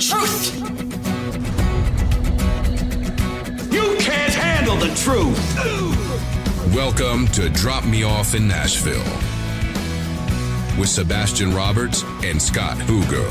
truth. You can't handle the truth. Welcome to Drop Me Off in Nashville with Sabastian Roberts and Scott Hugo.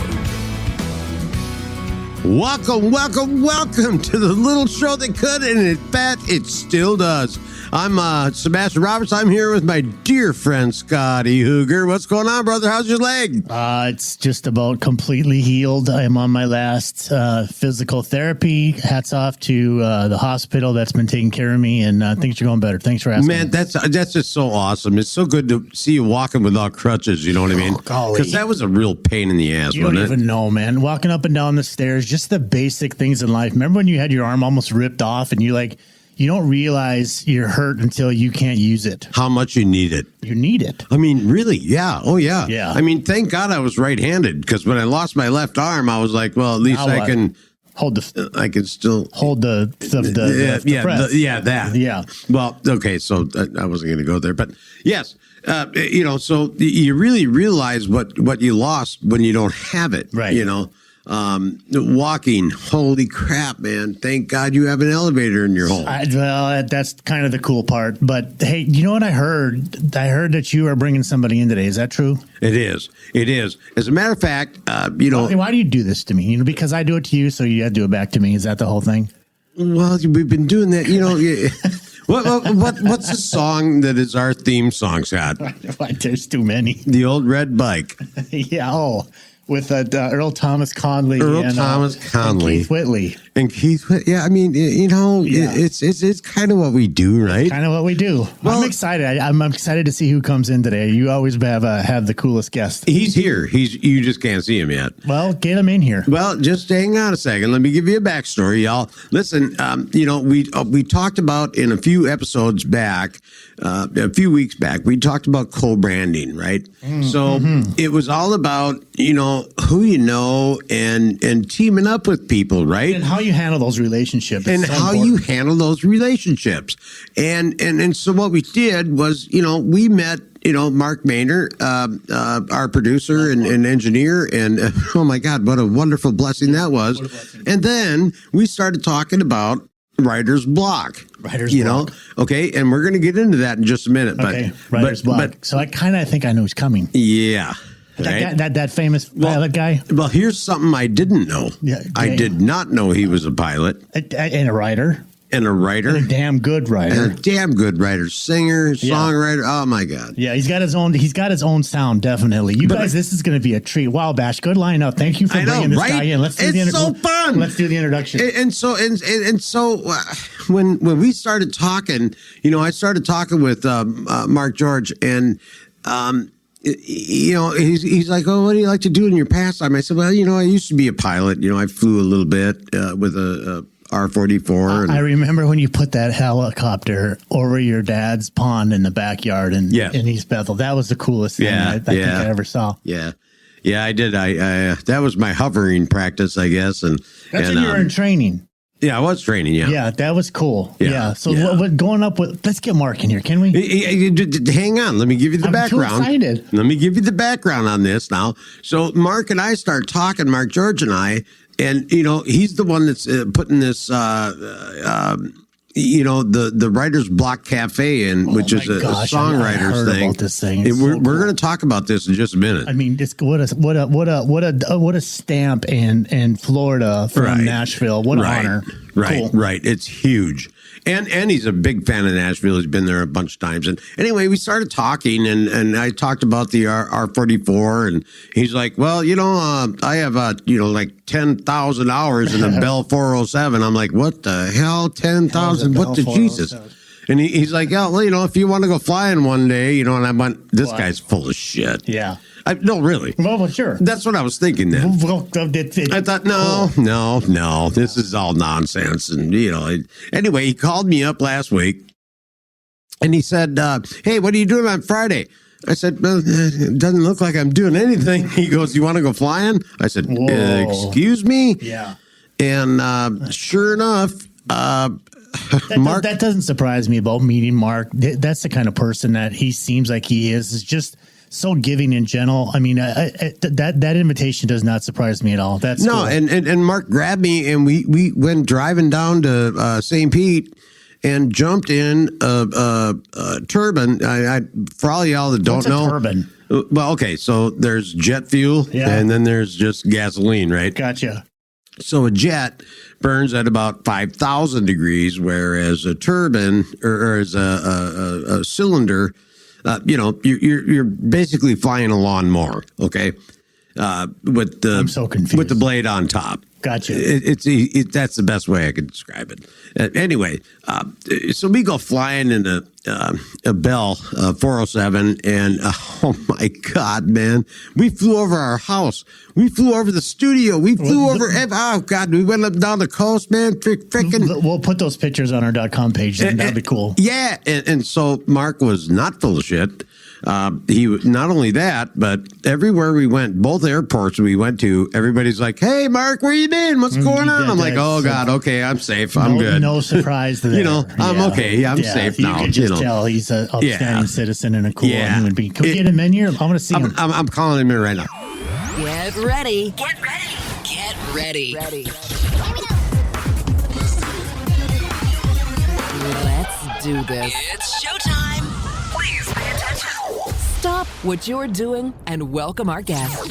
Welcome to the little show that could, and in fact, it still does. I'm Sabastian Roberts. I'm here with my dear friend, Scotty Hooger. What's going on, brother? How's your leg? It's just about completely healed. I'm on my last physical therapy. Hats off to the hospital that's been taking care of me, and things are going better. Thanks for asking. Man, that's just so awesome. It's so good to see you walking without crutches, you know what I mean? Because that was a real pain in the ass, you wasn't it? You don't even know, man. Walking up and down the stairs, just the basic things in life. Remember when you had your arm almost ripped off and you don't realize you're hurt until you can't use it. How much you need it. You need it. I mean, really? Yeah. Oh, yeah. Yeah. I mean, thank God I was right-handed, because when I lost my left arm, I was like, well, at least I can hold the. I can still hold the press. That. Yeah. Well, okay. So I wasn't going to go there, but yes, so you really realize what you lost when you don't have it. Right. Walking, holy crap, man. Thank God you have an elevator in your home. Well, that's kind of the cool part. But hey, you know what I heard? I heard that you are bringing somebody in today. Is that true? It is. As a matter of fact, why do you do this to me? Because I do it to you, so you got to do it back to me. Is that the whole thing? Well, we've been doing that, What's the song that is our theme song, Scott? There's too many. The Old Red Bike. Yeah. Oh. With Earl Thomas Conley and Keith Whitley. Yeah, I mean, it's kind of what we do, right? Kind of what we do. Well, I'm excited. I'm excited to see who comes in today. You always have the coolest guest. He's here. You just can't see him yet. Well, get him in here. Well, just hang on a second. Let me give you a backstory, y'all. Listen, we talked about in a few episodes back, a few weeks back, we talked about co-branding, right? So it was all about, who you know and teaming up with people, right? And how you handle those relationships. And so how you handle those relationships. And so what we did was, we met, Mark Maynard, our producer and engineer. And oh my God, what a wonderful blessing that was. And then we started talking about writer's block. Writer's block. Okay. And we're going to get into that in just a minute. Okay. Writer's block. So I kind of think I know who's coming. Yeah. Right? That famous pilot guy? Well, here's something I didn't know. Yeah, I did not know he was a pilot. And a writer. And a writer. And a damn good writer. And a damn good writer. Singer, songwriter. Oh, my God. Yeah, he's got his own sound, dedefinitely. Guys, this is going to be a treat. Wow, Bash, good lineup. Thank you for bringing this guy in. It's so fun. Let's do the introduction. And so when we started talking, I started talking with Mark George, and he's like, oh, what do you like to do in your pastime? I said, well, I used to be a pilot. I flew a little bit with a R-44. I remember when you put that helicopter over your dad's pond in the backyard in East Bethel. That was the coolest thing I think I ever saw. Yeah. Yeah, I did. I that was my hovering practice, I guess. And that's when you were in training. Yeah, I was training, yeah. Yeah, that was cool. Yeah. So what going up with, let's get Mark in here, can we? Hang on. Let me give you the background. I'm too excited. Let me give you the background on this now. So Mark and I start talking, Mark George and I, and, he's the one that's putting this, the Writer's Block Cafe in, which is a songwriter's thing. About this thing. We're going to talk about this in just a minute. I mean, what a stamp in Florida from Nashville. What an honor. Right. It's huge. And he's a big fan of Nashville. He's been there a bunch of times. And anyway, we started talking, and I talked about the R-44, and he's like, well, I have, like 10,000 hours in a Bell 407. I'm like, what the hell? 10,000? What the Jesus? And he's like, yeah, well, if you want to go flying one day, and I went, this guy's full of shit. Yeah. No, really. Well, sure. That's what I was thinking then. I thought, no, this is all nonsense. And, anyway, he called me up last week and he said, hey, what are you doing on Friday? I said, well, it doesn't look like I'm doing anything. He goes, you want to go flying? I said, excuse me? Yeah. And sure enough, Mark, that doesn't surprise me about meeting Mark. That's the kind of person that he seems like he is just so giving in general. I mean, that invitation does not surprise me at all. That's no, cool. and Mark grabbed me and we went driving down to St. Pete and jumped in a turbine. For all y'all that don't What's know, a turbine? Well, okay, so there's jet fuel, and then there's just gasoline, right? Gotcha. So a jet burns at about 5,000 degrees, whereas a turbine or as a cylinder, you're basically flying a lawnmower, okay? With the I'm so confused. with the blade on top. Gotcha. That's the best way I could describe it. Anyway, so we go flying in a Bell 407, and oh my God, man, we flew over our house. We flew over the studio. We flew over. Oh God, we went up down the coast, man. Freaking. We'll put those pictures on our .com page. That'd be cool. Yeah, and so Mark was not full of shit. He not only that, but everywhere we went, both airports we went to, everybody's like, "Hey, Mark, where you been? What's going on?" I'm like, "Oh God, okay, I'm safe. I'm good." No surprise there. I'm okay. Yeah, I'm safe now. You can just tell he's an upstanding citizen and a cool human being. Can we get him in here? I want to see him. I'm calling him in right now. Get ready. Get ready. Get ready. Let's do this. It's showtime. Please pay attention. Stop what you're doing and welcome our guest.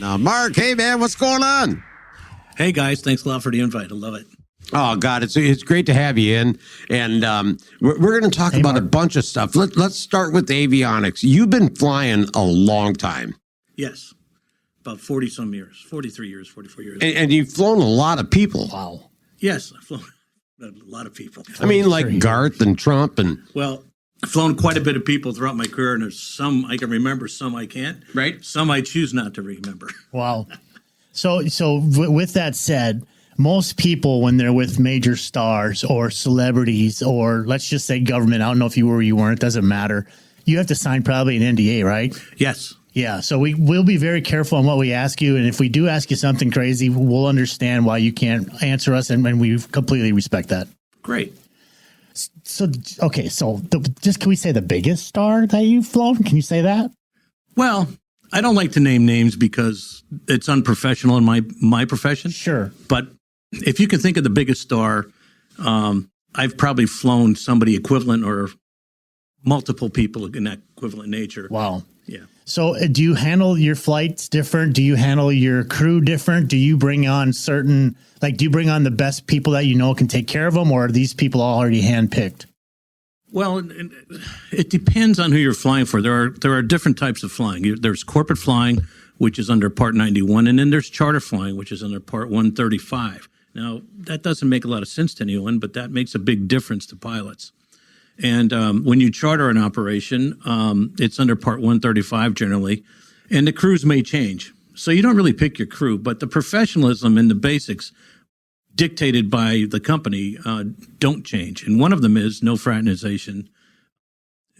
Now, Mark, hey man, what's going on? Hey guys, thanks a lot for the invite. I love it. Oh God, it's great to have you in, and we're going to talk about Mark. a bunch of stuff. Let's start with avionics. You've been flying a long time. Yes, about 40 some years, 43 years, 44 years. And you've flown a lot of people. Wow. Yes, I've flown a lot of people. I mean, like Garth and Trump and. Well, I've flown quite a bit of people throughout my career, and there's some I can remember, some I can't. Right. Some I choose not to remember. Wow. So with that said, most people, when they're with major stars or celebrities or let's just say government, I don't know if you were or you weren't, it doesn't matter. You have to sign probably an NDA, right? Yes. Yeah. So we'll be very careful on what we ask you. And if we do ask you something crazy, we'll understand why you can't answer us. And we completely respect that. Great. So, okay. So just can we say the biggest star that you've flown? Can you say that? Well, I don't like to name names because it's unprofessional in my profession. Sure. But if you can think of the biggest star, I've probably flown somebody equivalent or multiple people in that equivalent nature. Wow. Yeah. So do you handle your flights different? Do you handle your crew different? Do you bring on do you bring on the best people that you know can take care of them, or are these people already handpicked? Well, it depends on who you're flying for. There are different types of flying. There's corporate flying, which is under Part 91, and then there's charter flying, which is under Part 135. Now, that doesn't make a lot of sense to anyone, but that makes a big difference to pilots. And when you charter an operation, it's under Part 135 generally, and the crews may change. So you don't really pick your crew, but the professionalism and the basics dictated by the company don't change. And one of them is no fraternization.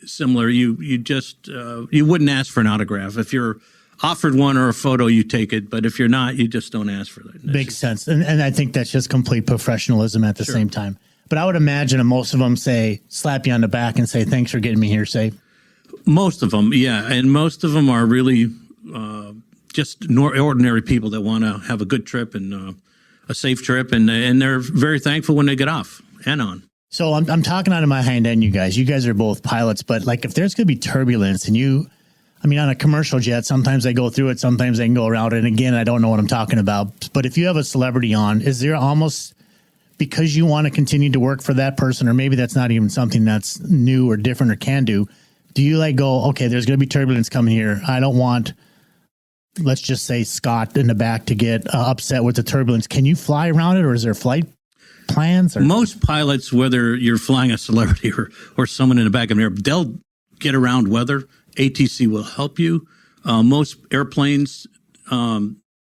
Similar, you wouldn't ask for an autograph. If you're offered one or a photo, you take it. But if you're not, you just don't ask for it. Makes sense. And I think that's just complete professionalism at the same time. But I would imagine most of them slap you on the back and say, thanks for getting me here safe. Most of them, yeah. And most of them are really just ordinary people that want to have a good trip and a safe trip. And they're very thankful when they get off and on. So I'm talking out of my hind end, you guys. You guys are both pilots. But like if there's going to be turbulence and on a commercial jet, sometimes they go through it, sometimes they can go around it. And again, I don't know what I'm talking about. But if you have a celebrity on, is there almost, because you want to continue to work for that person, or maybe that's not even something that's new or different or can do you go, okay, there's going to be turbulence coming here. I don't want, let's just say, Scott in the back to get upset with the turbulence. Can you fly around it, or is there flight plans? Or? Most pilots, whether you're flying a celebrity or someone in the back of the air, they'll get around weather. ATC will help you. Most airplanes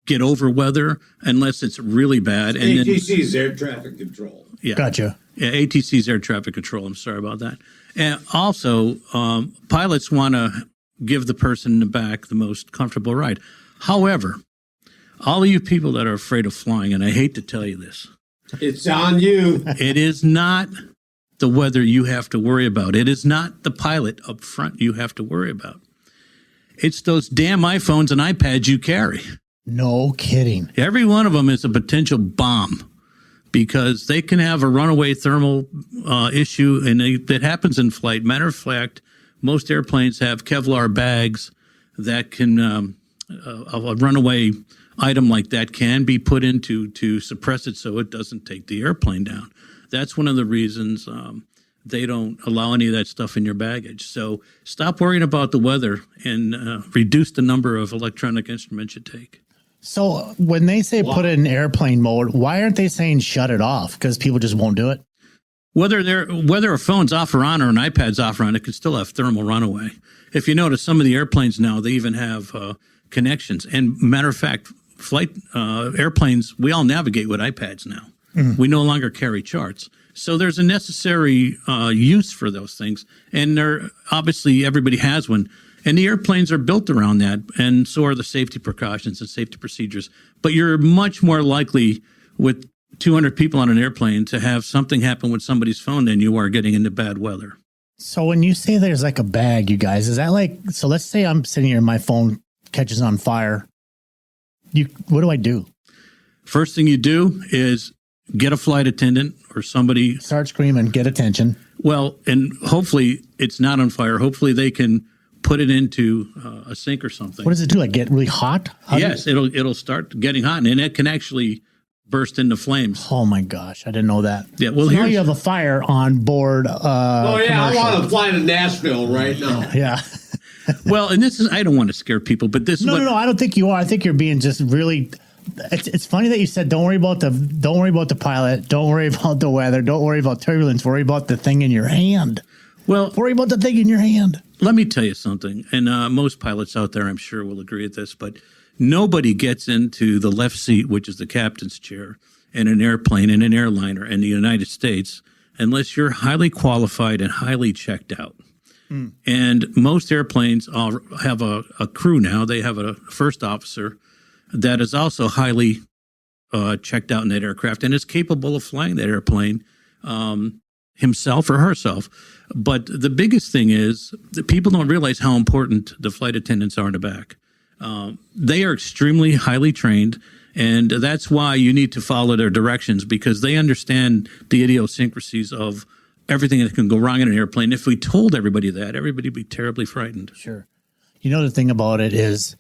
get over weather unless it's really bad. And ATC is air traffic control. Yeah. Gotcha. Yeah, ATC is air traffic control. I'm sorry about that. And also, pilots want to give the person in the back the most comfortable ride. However, all of you people that are afraid of flying, and I hate to tell you this, It's on you. it is not the weather you have to worry about. It is not the pilot up front you have to worry about. It's those damn iPhones and iPads you carry. No kidding. Every one of them is a potential bomb because they can have a runaway thermal issue, and that happens in flight. Matter of fact, most airplanes have Kevlar bags that can, a runaway item like that can be put into to suppress it so it doesn't take the airplane down. That's one of the reasons they don't allow any of that stuff in your baggage. So stop worrying about the weather and reduce the number of electronic instruments you take. So when they say put it in airplane mode, why aren't they saying shut it off? Because people just won't do it? Whether a phone's off or on or an iPad's off or on, it can still have thermal runaway. If you notice, some of the airplanes now, they even have connections. And matter of fact, airplanes, we all navigate with iPads now. We no longer carry charts. So there's a necessary use for those things. And obviously everybody has one. And the airplanes are built around that, and so are the safety precautions and safety procedures. But you're much more likely with 200 people on an airplane to have something happen with somebody's phone than you are getting into bad weather. So when you say there's like a bag, you guys, is that like, so let's say I'm sitting here and my phone catches on fire. What do I do? First thing you do is get a flight attendant or somebody. Start screaming, get attention. Well, and hopefully it's not on fire. Hopefully they can put it into a sink or something. What does it do? Like get really hot? Yes, it'll start getting hot, and it can actually burst into flames. Oh my gosh, I didn't know that. Yeah, well, so now you have a fire on board. Oh yeah, commercial. I want to fly to Nashville right now. Yeah. Well, and this is, I don't want to scare people, but this is no, I don't think you are. I think you're being just really. It's funny that you said don't worry about the pilot, don't worry about the weather, don't worry about turbulence, worry about the thing in your hand. Well, worry about the thing in your hand. Let me tell you something, and most pilots out there, I'm sure, will agree with this, but nobody gets into the left seat, which is the captain's chair, in an airplane, in an airliner in the United States, unless you're highly qualified and highly checked out. And most airplanes have a crew now. They have a first officer that is also highly checked out in that aircraft and is capable of flying that airplane himself or herself. But the biggest thing is that people don't realize how important the flight attendants are in the back. They are extremely highly trained, and that's why you need to follow their directions, because they understand the idiosyncrasies of everything that can go wrong in an airplane. If we told everybody that, everybody would be terribly frightened. Sure. You know, the thing about it is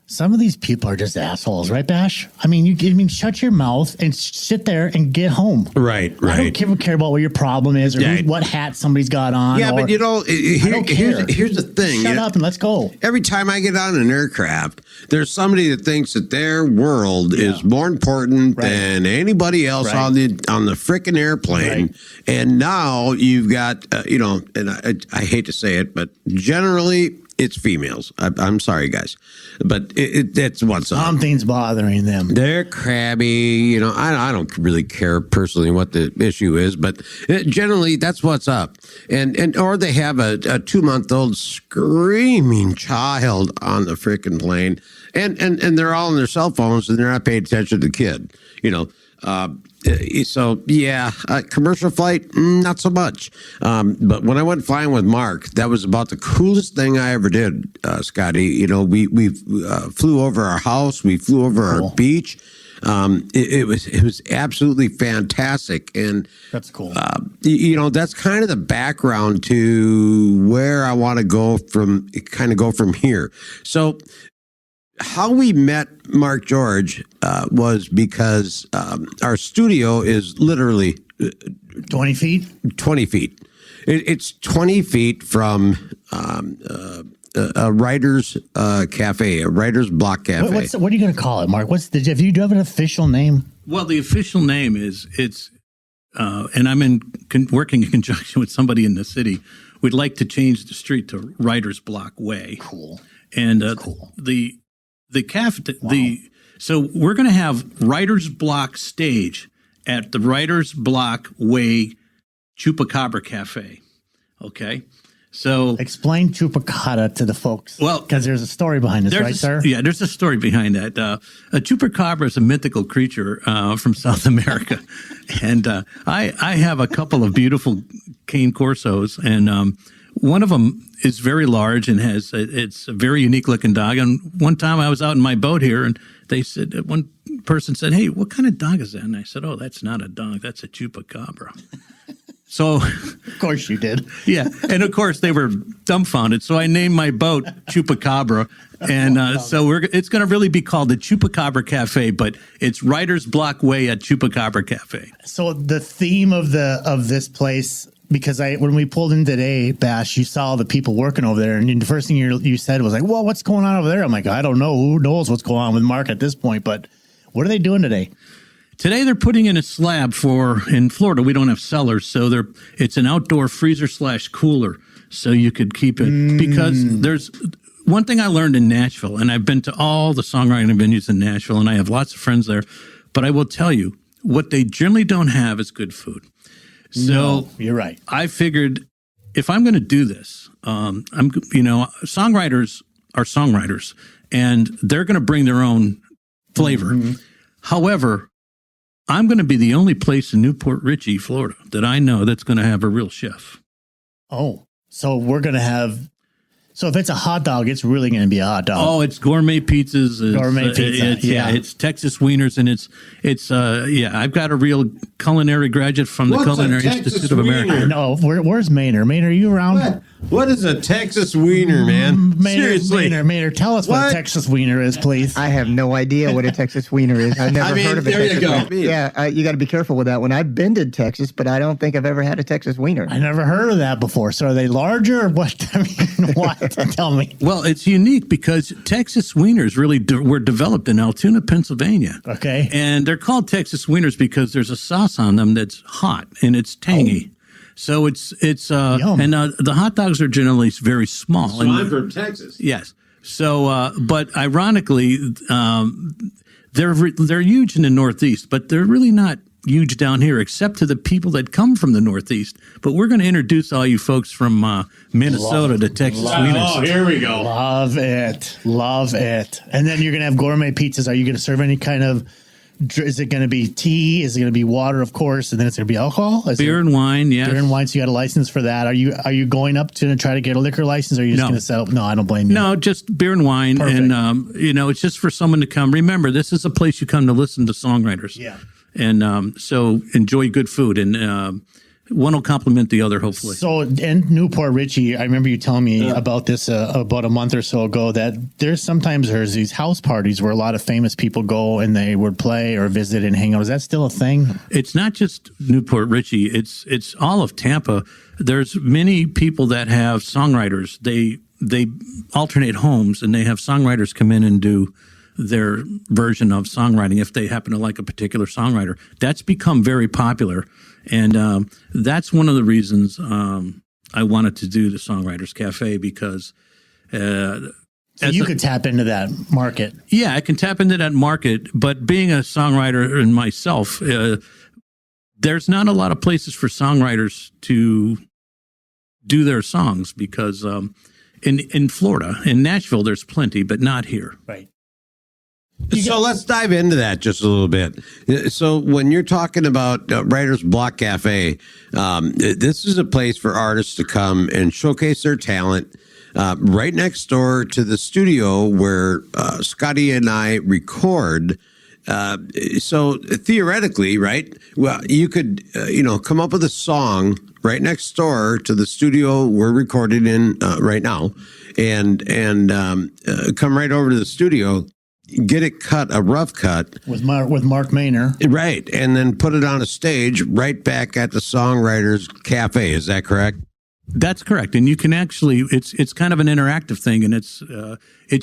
some of these people are just assholes, right, Bash? I mean, shut your mouth and sit there and get home. Right. I don't care about what your problem is or what hat somebody's got on. Yeah, but you know, here's the thing. Shut up and let's go. Every time I get on an aircraft, there's somebody that thinks that their world is more important than anybody else on the frickin' airplane. Right. And now you've got, and I hate to say it, but generally it's females. I'm sorry, guys, but that's what's up. Something's bothering them. They're crabby. I don't really care personally what the issue is, but generally that's what's up. And or they have a 2-month-old screaming child on the freaking plane, and they're all on their cell phones and they're not paying attention to the kid. So yeah, commercial flight, not so much. But when I went flying with Mark, that was about the coolest thing I ever did, Scotty. We flew over our house, we flew over our beach. It was absolutely fantastic, and that's cool. That's kind of the background to where I want to go from here. So, how we met Mark George was because our studio is literally 20 feet. 20 feet. It's 20 feet from a writer's cafe, a writer's block cafe. What are you going to call it, Mark? Do you have an official name? Well, the official name is and I'm working in conjunction with somebody in the city. We'd like to change the street to Writer's Block Way. Cool. And cool. So we're going to have Writer's Block stage at the Writer's Block Way Chupacabra Cafe. Okay. So explain Chupacabra to the folks. Well, because there's a story behind this, right, sir? Yeah, there's a story behind that. A Chupacabra is a mythical creature from South America. And I have a couple of beautiful cane corsos, and One of them is very large and it's a very unique looking dog. And one time I was out in my boat here, and one person said, "Hey, what kind of dog is that?" And I said, "Oh, that's not a dog. That's a chupacabra." So, Of course you did. yeah, and of course they were dumbfounded. So I named my boat Chupacabra, and it's going to really be called the Chupacabra Cafe, but it's Writer's Block Way at Chupacabra Cafe. So the theme of this place, because when we pulled in today, Bash, you saw the people working over there, and the first thing you said was like, "Well, what's going on over there?" I'm like, "I don't know. Who knows what's going on with Mark at this point?" But what are they doing today? Today they're putting in a slab in Florida. We don't have cellars, so it's an outdoor freezer/cooler, so you could keep it. Because there's one thing I learned in Nashville, and I've been to all the songwriting venues in Nashville, and I have lots of friends there. But I will tell you, what they generally don't have is good food. So no, you're right. I figured if I'm going to do this, songwriters are songwriters, and they're going to bring their own flavor. Mm-hmm. However, I'm going to be the only place in Newport Richey, Florida, that I know that's going to have a real chef. Oh, so we're going to have. So if it's a hot dog, it's really going to be a hot dog. Oh, it's gourmet pizzas. It's Texas wieners, and I've got a real culinary graduate from the Culinary Institute of America. No, where's Maynard? Maynard, are you around? What is a Texas wiener, man? Seriously. Maynard, tell us what a Texas wiener is, please. I have no idea what a Texas wiener is. I've never heard of a Texas wiener. Yeah, you got to be careful with that one. I've been to Texas, but I don't think I've ever had a Texas wiener. I never heard of that before. So are they larger or what? I mean, what? Tell me. Well, it's unique because Texas wieners really were developed in Altoona, Pennsylvania. Okay. And they're called Texas wieners because there's a sauce on them that's hot and it's tangy. Oh. So it's and the hot dogs are generally very small. So I'm from Texas. Yes. So, but ironically, they're huge in the Northeast, but they're really not huge down here, except to the people that come from the Northeast. But we're going to introduce all you folks from Minnesota to Texas wieners. Oh, here we go. Love it. And then you're going to have gourmet pizzas. Are you going to serve any kind of? Is it going to be tea? Is it going to be water, of course? And then it's going to be alcohol? Beer and wine, yes. Beer and wine, so you got a license for that. Are you going up to try to get a liquor license, or are you just going to settle? No, I don't blame you. No, just beer and wine. Perfect. And, it's just for someone to come. Remember, this is a place you come to listen to songwriters. Yeah. And so enjoy good food. And one will complement the other, hopefully. So in Newport Richey, I remember you telling me about this about a month or so ago, that there's these house parties where a lot of famous people go and they would play or visit and hang out. Is that still a thing? It's not just Newport Richey. It's all of Tampa. There's many people that have songwriters. They alternate homes, and they have songwriters come in and do their version of songwriting if they happen to like a particular songwriter. That's become very popular. And that's one of the reasons I wanted to do the Songwriters Cafe, because so you could tap into that market. Yeah, I can tap into that market. But being a songwriter and myself, there's not a lot of places for songwriters to do their songs, because in Florida, in Nashville, there's plenty, but not here. Right. So let's dive into that just a little bit. So when you're talking about Writer's Block Cafe, this is a place for artists to come and showcase their talent right next door to the studio where Scotty and I record. So theoretically, right, well, you could, come up with a song right next door to the studio we're recording in right now, and come right over to the studio, get it cut, a rough cut with Mark Maynard, right, and then put it on a stage right back at the Songwriters Cafe. Is that correct? That's correct, and you can actually it's kind of an interactive thing, and it's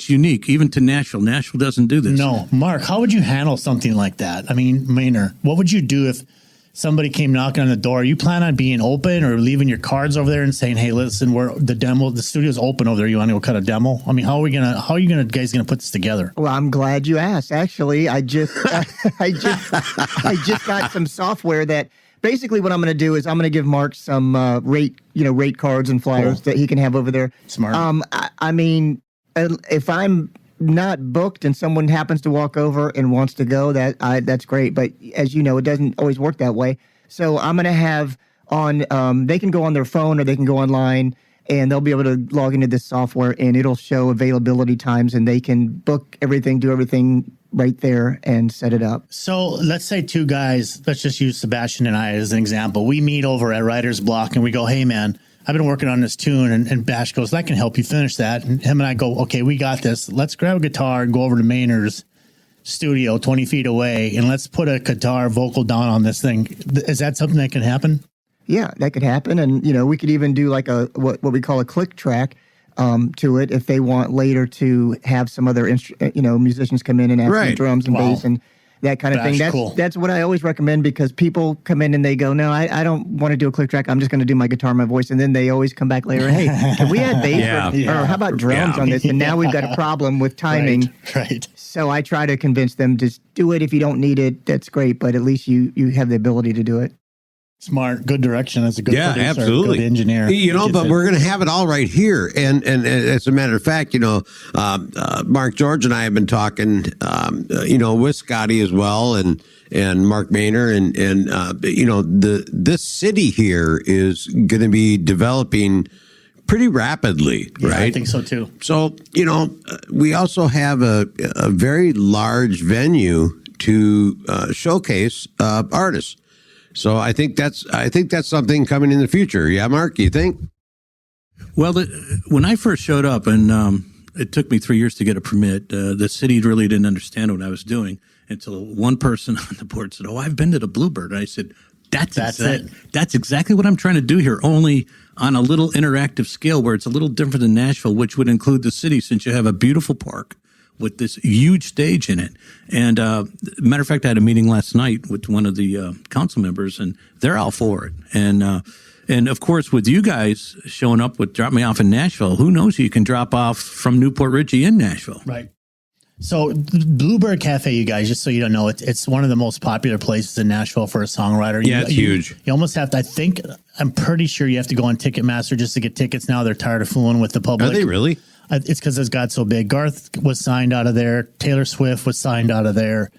unique even to Nashville. Nashville doesn't do this. No, Mark, how would you handle something like that? I mean, Maynard, what would you do if somebody came knocking on the door? You plan on being open or leaving your cards over there and saying, "Hey, listen, the studio's open over there. You want to go cut a demo?" I mean, how are you guys gonna put this together? Well, I'm glad you asked. Actually, I just got some software that basically what I'm going to do is I'm going to give Mark some rate cards and flyers that he can have over there. Smart. I mean, if I'm not booked and someone happens to walk over and wants to go, that's great. But as you know, it doesn't always work that way. So I'm going to have on, they can go on their phone or they can go online and they'll be able to log into this software, and it'll show availability times, and they can book everything, do everything right there, and set it up. So let's say two guys, let's just use Sabastian and I as an example. We meet over at Writer's Block and we go, hey man, I've been working on this tune, and Bash goes, that can help you finish that. And him and I go, okay, we got this. Let's grab a guitar and go over to Maynard's studio 20 feet away, and let's put a guitar vocal down on this thing. Is that something that can happen? Yeah, that could happen. And, we could even do like what we call a click track to it if they want later to have some other, musicians come in and add some drums and bass and that kind of thing. That's cool. That's what I always recommend, because people come in and they go, no, I don't want to do a click track. I'm just going to do my guitar, my voice. And then they always come back later. Hey, can we add bass or how about drums on this? And now we've got a problem with timing. Right. So I try to convince them, just do it. If you don't need it, that's great. But at least you have the ability to do it. Smart, good direction. That's a good producer, absolutely. Good engineer. But we're going to have it all right here. And as a matter of fact, Mark George and I have been talking, with Scotty as well, and Mark Maynard, and this city here is going to be developing pretty rapidly, right? I think so too. So, we also have a very large venue to showcase artists. So I think that's something coming in the future. Yeah, Mark, you think? Well, when I first showed up, and it took me 3 years to get a permit, the city really didn't understand what I was doing until one person on the board said, "Oh, I've been to the Bluebird." And I said, That's it. That's exactly what I'm trying to do here, only on a little interactive scale where it's a little different than Nashville, which would include the city, since you have a beautiful park with this huge stage in it. And matter of fact, I had a meeting last night with one of the council members, and they're all for it. And of course, with you guys showing up with Drop Me Off in Nashville, who knows who you can drop off from Newport Richie in Nashville. Right. So Bluebird Cafe, you guys, just so you don't know, it's one of the most popular places in Nashville for a songwriter. Yeah, it's huge. You almost have to, I'm pretty sure you have to go on Ticketmaster just to get tickets now. They're tired of fooling with the public. Are they really? It's because it's got so big. Garth was signed out of there. Taylor Swift was signed out of there.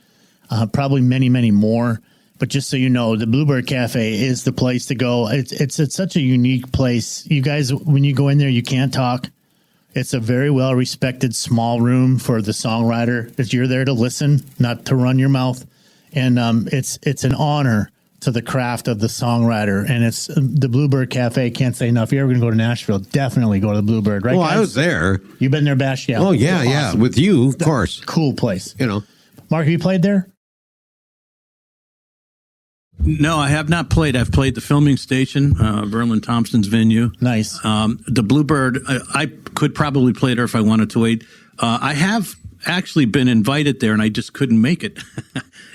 Probably many, many more. But just so you know, the Bluebird Cafe is the place to go. It's such a unique place. You guys, when you go in there, you can't talk. It's a very well-respected small room for the songwriter. That you're there to listen, not to run your mouth. And it's an honor to the craft of the songwriter. And it's the Bluebird Cafe. Can't say enough. If you're ever going to go to Nashville, definitely go to the Bluebird, right? Well, guys? I was there. You've been there, Bash? Yeah. Oh, yeah, yeah. With you, of course. Cool place. Mark, have you played there? No, I have not played. I've played the filming station, Verlin Thompson's venue. Nice. The Bluebird, I could probably play there if I wanted to wait. I have actually been invited there, and I just couldn't make it.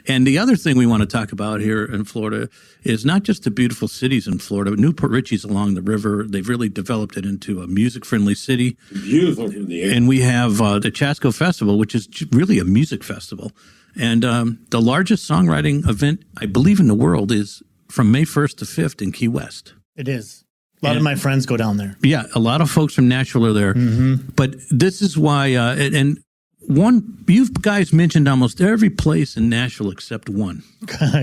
And the other thing we want to talk about here in Florida is not just the beautiful cities in Florida, but Newport Richie's along the river. They've really developed it into a music-friendly city. Beautiful from the air. And we have the Chasco Festival, which is really a music festival. And the largest songwriting event, I believe, in the world is from May 1st to 5th in Key West. It is. A lot of my friends go down there. Yeah, a lot of folks from Nashville are there. Mm-hmm. But this is why, you guys mentioned almost every place in Nashville except one.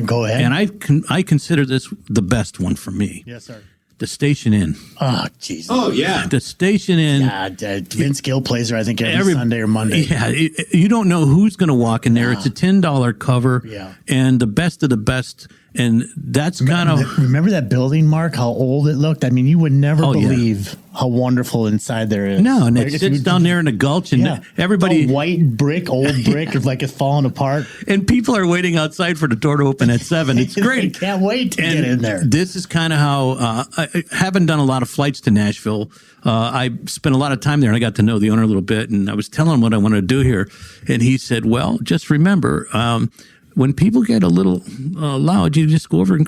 Go ahead. And I consider this the best one for me. Yes, sir. The Station Inn. Oh, Jesus. Oh, yeah. The Station Inn. Yeah, Vince Gill plays there, I think, every Sunday or Monday. Yeah, you don't know who's going to walk in there. It's a $10 cover. Yeah. And the best of the best. And that's kind of... Remember that building, Mark, how old it looked? I mean, you would never believe how wonderful inside there is. No, and it sits down there in the gulch, and everybody... White brick, old brick, like it's falling apart. And people are waiting outside for the door to open at 7. It's great. Can't wait to get in there. This is kind of how... I haven't done a lot of flights to Nashville. I spent a lot of time there, and I got to know the owner a little bit, and I was telling him what I wanted to do here. And he said, well, just remember... when people get a little loud, you just go over and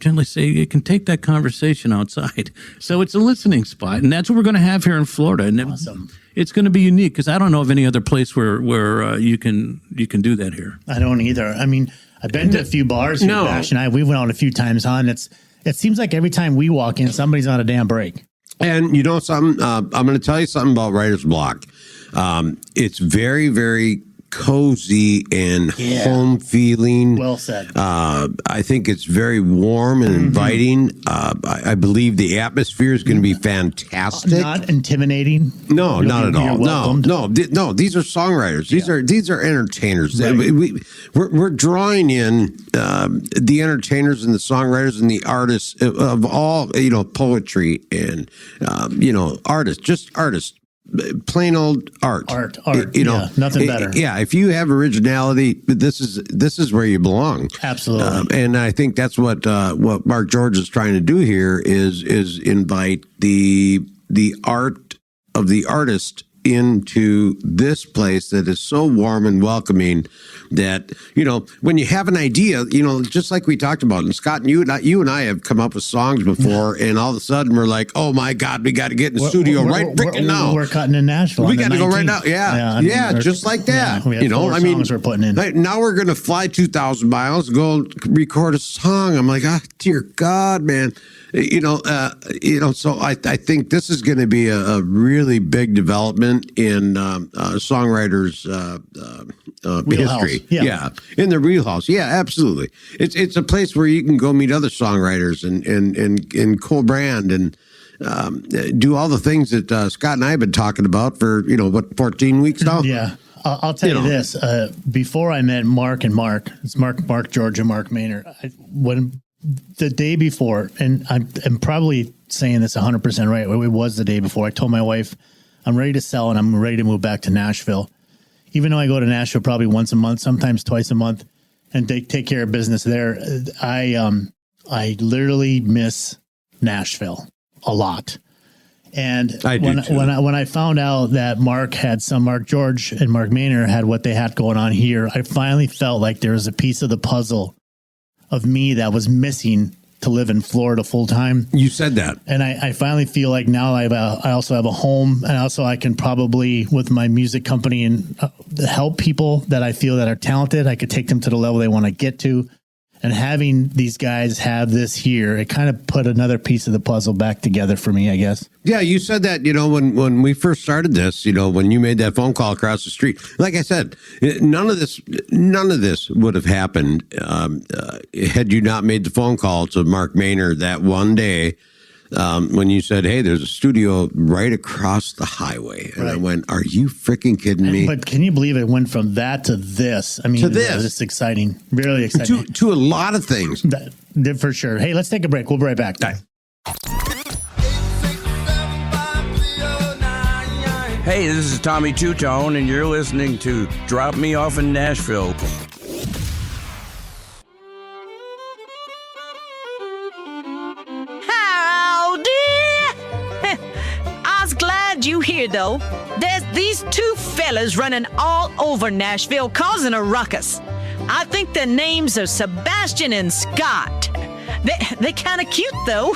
gently say, you can take that conversation outside. So it's a listening spot. And that's what we're going to have here in Florida. And awesome. It's going to be unique because I don't know of any other place where you can do that here. I don't either. I mean, I've been to a few bars here, Bash and I. We went out a few times, and it seems like every time we walk in, somebody's on a damn break. And you know something? I'm going to tell you something about Writer's Block. It's very, very cozy and home feeling. Well said. I think it's very warm and inviting. I believe the atmosphere is going to be fantastic. Not intimidating. No, not at all. No. These are songwriters. These are entertainers. Right. We're drawing in the entertainers and the songwriters and the artists of all, poetry and artists. Plain old art. Nothing better. Yeah, if you have originality, this is where you belong. Absolutely. And I think that's what Mark George is trying to do here is invite the art of the artist into this place that is so warm and welcoming that, when you have an idea, just like we talked about, and Scott and you and I have come up with songs before, and all of a sudden we're like, oh my God, we got to get in the studio freaking now. We're cutting in Nashville. We got to go right now. Yeah, just like that. We have 4 songs we're putting in. Now we're going to fly 2,000 miles, go record a song. I'm like, dear God, man. So I think this is going to be a really big development in songwriters' history. Yeah, in the wheelhouse. Yeah, absolutely. It's a place where you can go meet other songwriters and co-brand and do all the things that Scott and I have been talking about for 14 weeks now. Yeah. I'll tell you this. Before I met Mark and Mark, it's Mark George and Mark Maynard. The day before, and I'm probably saying this 100% right, it was the day before, I told my wife, I'm ready to sell and I'm ready to move back to Nashville. Even though I go to Nashville probably once a month, sometimes twice a month, and take care of business there, I literally miss Nashville a lot. And when I found out that Mark George and Mark Maynard had what they had going on here, I finally felt like there was a piece of the puzzle of me that was missing to live in Florida full time. You said that. And I finally feel like now I also have a home, and also I can probably, with my music company, and help people that I feel that are talented. I could take them to the level they want to get to. And having these guys have this here, it kind of put another piece of the puzzle back together for me, I guess. Yeah, you said that, when we first started this, when you made that phone call across the street. Like I said, none of this would have happened had you not made the phone call to Mark Maynard that one day when you said, hey, there's a studio right across the highway. And I went, are you freaking kidding me? But can you believe it went from that to this? I mean, it's exciting, really exciting. To a lot of things. For sure. Hey, let's take a break. We'll be right back. Hey, this is Tommy Two-Tone, and you're listening to Drop Me Off in Nashville. You here though? There's these 2 fellas running all over Nashville causing a ruckus. I think their names are Sabastian and Scott. They kind of cute though.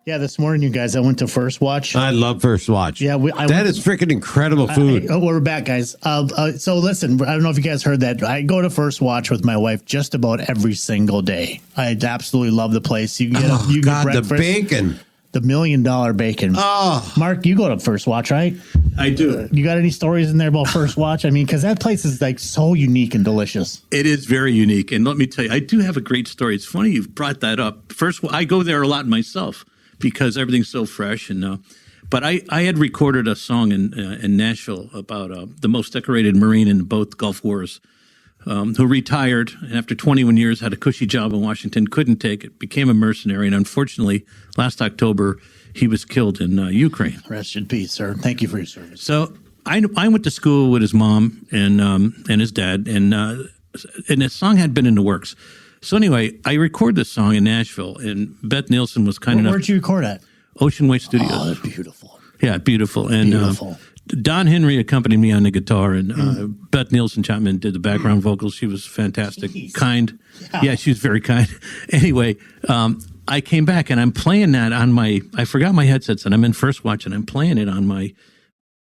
Yeah, this morning, you guys, I went to First Watch. I love First Watch. Yeah, that is freaking incredible food. We're back, guys. So listen, I don't know if you guys heard that. I go to First Watch with my wife just about every single day. I absolutely love the place. You get get breakfast. The bacon. The $1 million bacon. Oh, Mark, you go to First Watch, right? I do. You got any stories in there about First Watch? I mean, because that place is like so unique and delicious. It is very unique. And let me tell you, I do have a great story. It's funny you've brought that up. First, I go there a lot myself, because everything's so fresh. And but I had recorded a song in Nashville about the most decorated Marine in both Gulf Wars, who retired and after 21 years had a cushy job in Washington, couldn't take it, became a mercenary, and unfortunately, last October he was killed in Ukraine. Rest in peace, sir. Thank you for your service. So I went to school with his mom and his dad, and the song had been in the works. So anyway, I recorded this song in Nashville, and Beth Nielsen was kind enough. Where'd you record at? Ocean Way Studios. Oh, that's beautiful. Yeah, beautiful. And Don Henry accompanied me on the guitar, and Beth Nielsen Chapman did the background vocals. She was fantastic, kind. Yeah, she was very kind. Anyway, I came back, and I'm playing that on I forgot my headsets, and I'm in First Watch, and I'm playing it on my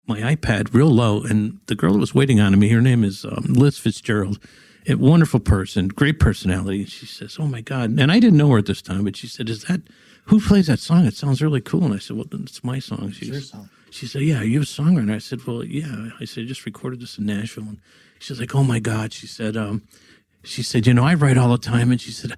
iPad real low, and the girl that was waiting on me, her name is Liz Fitzgerald. A wonderful person, great personality. She says, oh, my God. And I didn't know her at this time, but she said, who plays that song? It sounds really cool. And I said, well, it's my song. It's your song. She said, yeah, are you a songwriter? I said, well, yeah. I said, I just recorded this in Nashville. And she's like, oh my God. She said, I write all the time. And she said,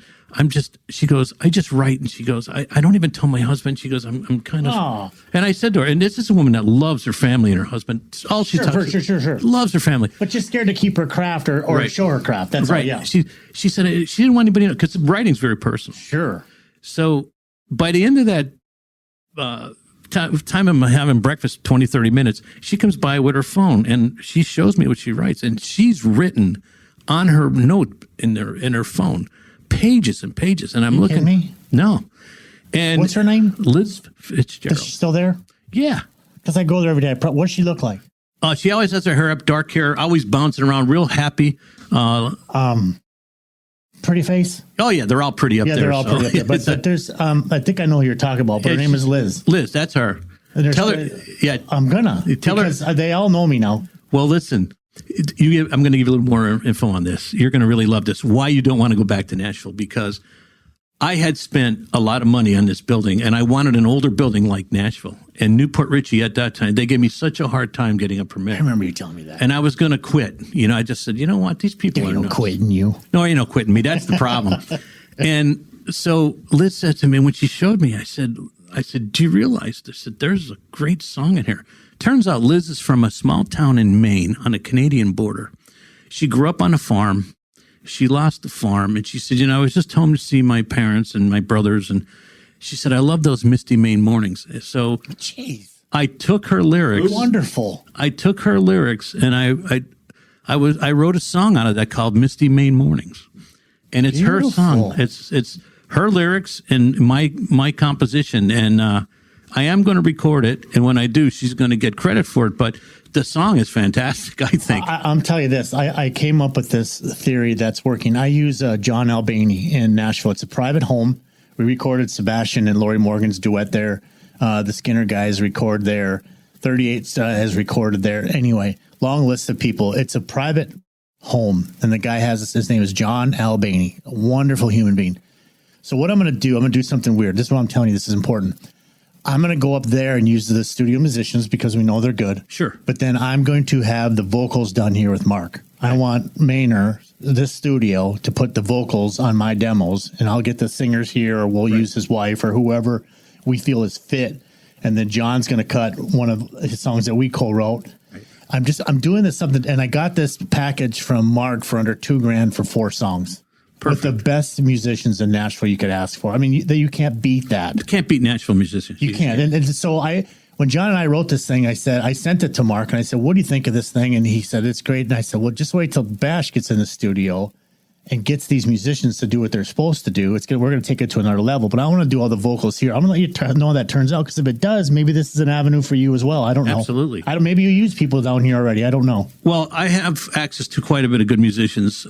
she goes, I just write. And she goes, I don't even tell my husband. She goes, I'm kind of, Aww. And I said to her, and this is a woman that loves her family and her husband. All she talks Sure. loves her family. But she's scared to keep her craft or Right. show her craft. That's right. All, yeah. She said she didn't want anybody to know because writing's very personal. Sure. So by the end of that time I'm having breakfast, 20, 30 minutes, she comes by with her phone and she shows me what she writes. And she's written on her note in her phone pages and pages. And I'm looking. Kidding me? No. And what's her name? Liz Fitzgerald. Is she still there? Yeah. Because I go there every day. What does she look like? She always has her hair up, dark hair, always bouncing around, real happy. Pretty face? Oh, yeah, they're all pretty up there. Yeah, they're all pretty up there. But there's, I think I know who you're talking about, but her name is Liz. Liz, that's her. Tell her, yeah. I'm gonna. Because they all know me now. Well, listen, I'm going to give you a little more info on this. You're going to really love this. Why you don't want to go back to Nashville? Because I had spent a lot of money on this building, and I wanted an older building like Nashville. And Newport Richie at that time, they gave me such a hard time getting a permit. I remember you telling me that. And I was going to quit. I just said, you know what? These people are no quitting you. No, ain't no quitting me. That's the problem. And so Liz said to me, when she showed me, I said, do you realize this? That there's a great song in here. Turns out Liz is from a small town in Maine on the Canadian border. She grew up on a farm. She lost the farm. And she said, I was just home to see my parents and my brothers. And she said, I love those misty Maine mornings. So jeez. I took her lyrics. Wonderful. I took her lyrics and I wrote a song out of that called Misty Maine Mornings. And it's Beautiful. her song. It's her lyrics and my composition. And I am going to record it. And when I do, she's going to get credit for it. But the song is fantastic, I think. I'm telling you this. I came up with this theory that's working. I use John Albany in Nashville. It's a private home. We recorded Sabastian and Lori Morgan's duet there. The Skinner guys record there. 38 has recorded there. Anyway, long list of people. It's a private home. And the guy his name is John Albany, a wonderful human being. So what I'm going to do something weird. This is what I'm telling you. This is important. I'm going to go up there and use the studio musicians because we know they're good. Sure. But then I'm going to have the vocals done here with Mark. I want Maynor, this studio, to put the vocals on my demos, and I'll get the singers here, or we'll use his wife or whoever we feel is fit. And then John's going to cut one of his songs that we co-wrote. Right. I'm doing this something, and I got this package from Mark for under $2,000 for 4 songs. Perfect. With the best musicians in Nashville you could ask for. I mean, you can't beat that. You can't beat Nashville musicians. You can't. And so when John and I wrote this thing, I sent it to Mark and I said, what do you think of this thing? And he said, it's great. And I said, well, just wait till Bash gets in the studio and gets these musicians to do what they're supposed to do. We're going to take it to another level, but I want to do all the vocals here. I'm going to let you know how that turns out. Because if it does, maybe this is an avenue for you as well. I don't know. Absolutely. Maybe you use people down here already. I don't know. Well, I have access to quite a bit of good musicians,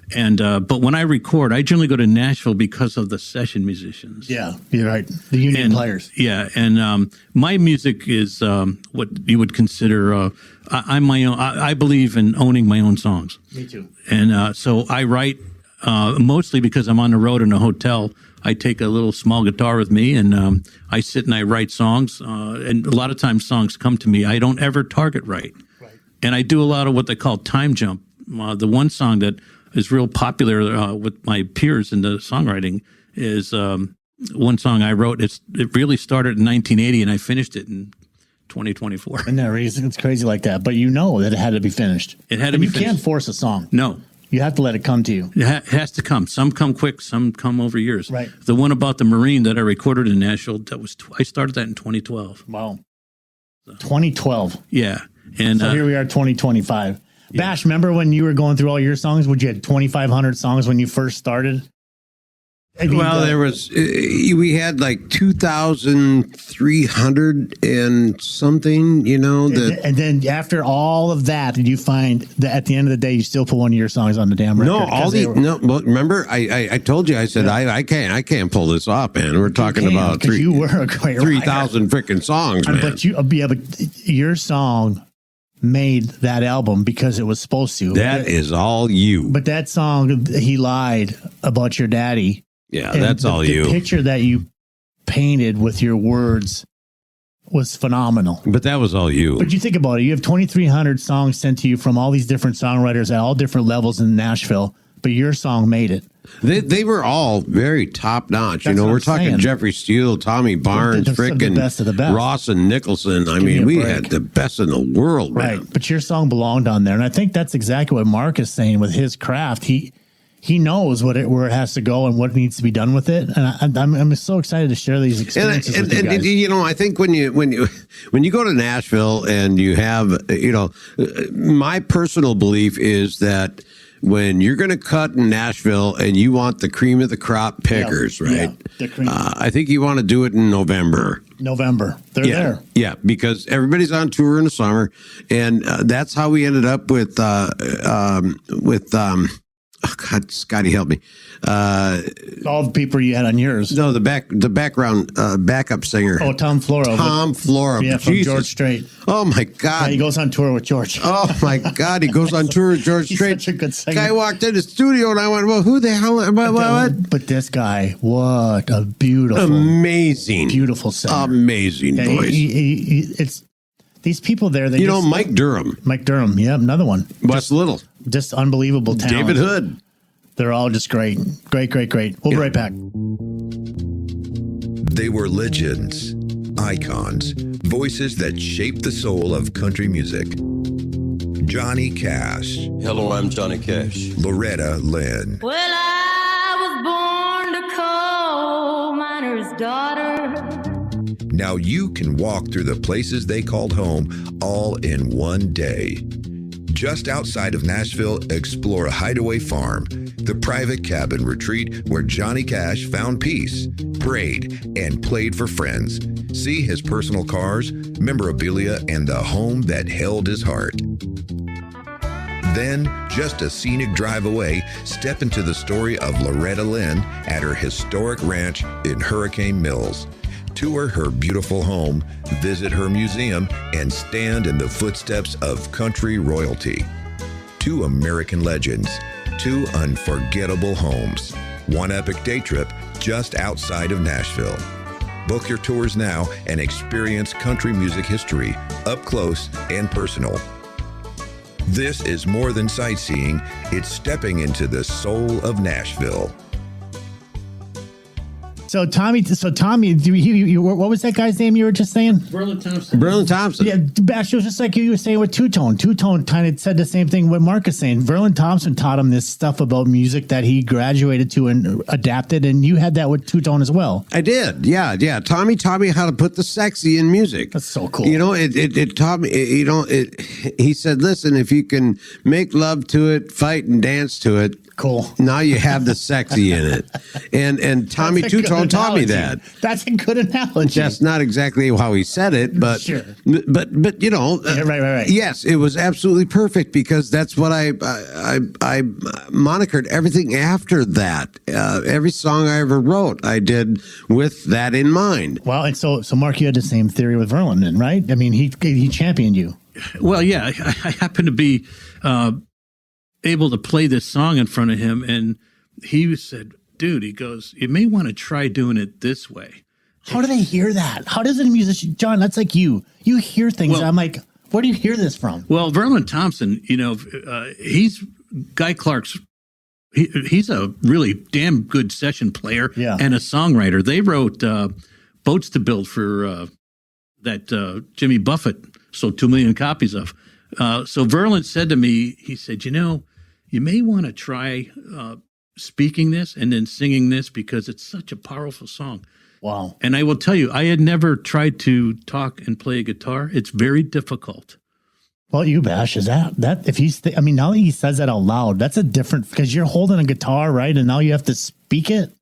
but when I record, I generally go to Nashville because of the session musicians. Yeah, you're right. The union players. Yeah, and my music is what you would consider. I'm my own. I believe in owning my own songs. Me too. And so I write mostly because I'm on the road in a hotel. I take a little small guitar with me, and I sit and I write songs. And a lot of times songs come to me. I don't ever target write. Right. And I do a lot of what they call time jump. The one song that is real popular with my peers in the songwriting is one song I wrote. It really started in 1980 and I finished it in 2024. Isn't that reason? It's crazy like that. But you know that it had to be finished. It had to be finished. You can't force a song. No. You have to let it come to you. It has to come. Some come quick, some come over years. Right. The one about the Marine that I recorded in Nashville, I started that in 2012. Wow. 2012. Yeah. And so here we are, 2025. Yeah. Bash, remember when you were going through all your songs? Would you had 2,500 songs when you first started? There was, we had like 2,300 and something, And then after all of that, did you find that at the end of the day, you still put one of your songs on the damn record? Well, remember, I told you, I said, yeah. I can't pull this off, man. We're talking about 3,000 freaking songs, man. But your song made that album because it was supposed to. That is all you. But that song, He Lied About Your Daddy. Yeah, that's all you. The picture that you painted with your words was phenomenal. But that was all you. But you think about it, you have 2,300 songs sent to you from all these different songwriters at all different levels in Nashville, but your song made it. They were all very top notch. That's we're what I'm talking saying. Jeffrey Steele, Tommy Barnes, The frickin' best of the best. Ross and Nicholson. I Give me mean, a we break. had the best in the world, Right. man. But your song belonged on there. And I think that's exactly what Mark is saying with his craft. He knows where it has to go and what needs to be done with it. And I'm so excited to share these experiences with you guys. I think when you go to Nashville and you have, my personal belief is that when you're going to cut in Nashville and you want the cream of the crop pickers, right? Yeah, the cream. I think you want to do it in November. They're there. Yeah, because everybody's on tour in the summer, and that's how we ended up with oh God, Scotty, help me. All the people you had on yours. No, the background backup singer. Oh, Tom Flora. Tom Flora. Yeah, from Jesus. George Strait. Oh my God. Yeah, he goes on tour with George. Oh my God, he goes on tour with George He's Strait. such a good singer. Guy walked in the studio and I went, well, who the hell? What? But this guy, what a beautiful, Amazing, beautiful singer. Amazing Yeah, voice. It's these people there. They Mike Durham. Mike Durham. Yeah, another one. Wes Little. Just unbelievable talent. David Hood. They're all just great. Great. We'll be right back. They were legends, icons, voices that shaped the soul of country music. Johnny Cash. Hello, I'm Johnny Cash. Loretta Lynn. Well, I was born a coal miner's daughter. Now you can walk through the places they called home all in one day. Just outside of Nashville, explore Hideaway Farm, the private cabin retreat where Johnny Cash found peace, prayed, and played for friends. See his personal cars, memorabilia, and the home that held his heart. Then, just a scenic drive away, step into the story of Loretta Lynn at her historic ranch in Hurricane Mills. Tour her beautiful home, visit her museum, and stand in the footsteps of country royalty. Two American legends, two unforgettable homes, one epic day trip just outside of Nashville. Book your tours now and experience country music history up close and personal. This is more than sightseeing, it's stepping into the soul of Nashville. So Tommy, what was that guy's name you were just saying? Verlin Thompson. Verlin Thompson. Yeah, Bash, it was just like you were saying with Two Tone. Two Tone kind of said the same thing what Mark is saying. Verlin Thompson taught him this stuff about music that he graduated to and adapted, and you had that with Two Tone as well. I did. Yeah. Tommy taught me how to put the sexy in music. That's so cool. It taught me, he said, listen, if you can make love to it, fight and dance to it, cool. Now you have the sexy in it. And Tommy Two Tone taught me that. That's a good analogy. That's not exactly how he said it, but sure. But right. Yes, it was absolutely perfect because that's what I monikered everything after that. Every song I ever wrote, I did with that in mind. Well, and so Mark, you had the same theory with Verlin, then, right? I mean, he championed you. Well, yeah, I happen to be able to play this song in front of him, and he said, dude, he goes, you may want to try doing it this way. How do they hear that? How does a musician, John, that's like you hear things. Well, I'm like, where do you hear this from? Well, Verlin Thompson, he's Guy Clark's, he's a really damn good session player and a songwriter. They wrote Boats to Build for that Jimmy Buffett sold 2 million copies of. So Verlin said to me, he said, you may want to try speaking this and then singing this because it's such a powerful song. Wow. And I will tell you, I had never tried to talk and play a guitar. It's very difficult. Well, you Bash, is that if he's, now that he says that out loud, that's a different, because you're holding a guitar, right? And now you have to speak it.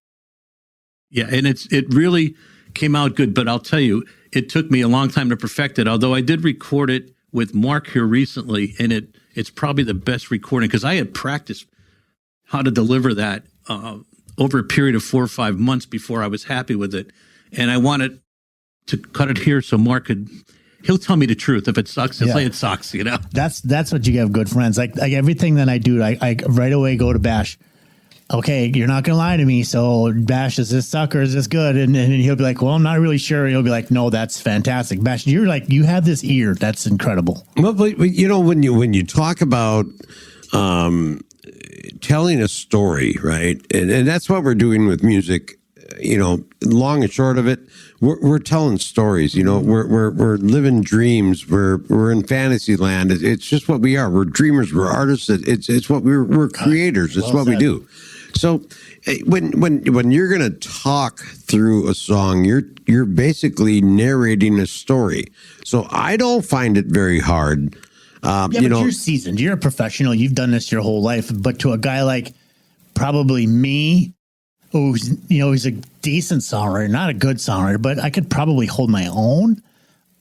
Yeah. And it really came out good, but I'll tell you, it took me a long time to perfect it. Although I did record it with Mark here recently, and it's probably the best recording because I had practiced how to deliver that over a period of 4 or 5 months before I was happy with it. And I wanted to cut it here so Mark he'll tell me the truth. If it sucks, he'll say it sucks, That's what you have good friends. Like everything that I do, I right away go to Bash. okay, you're not gonna lie to me. So Bash, is this suck or is this good? And he'll be like, well, I'm not really sure. And he'll be like, no, that's fantastic. Bash, you're like, you have this ear. That's incredible. Well, but you know, when you talk about telling a story, right? And that's what we're doing with music. You know, long and short of it, we're telling stories. You know, we're living dreams. We're in fantasy land. It's just what we are. We're dreamers. We're artists. It's what we're creators. It's what we do. So when you're going to talk through a song, you're basically narrating a story. So I don't find it very hard. But you're seasoned. You're a professional. You've done this your whole life. But to a guy like probably me, who's, you know, he's a decent songwriter, not a good songwriter, but I could probably hold my own.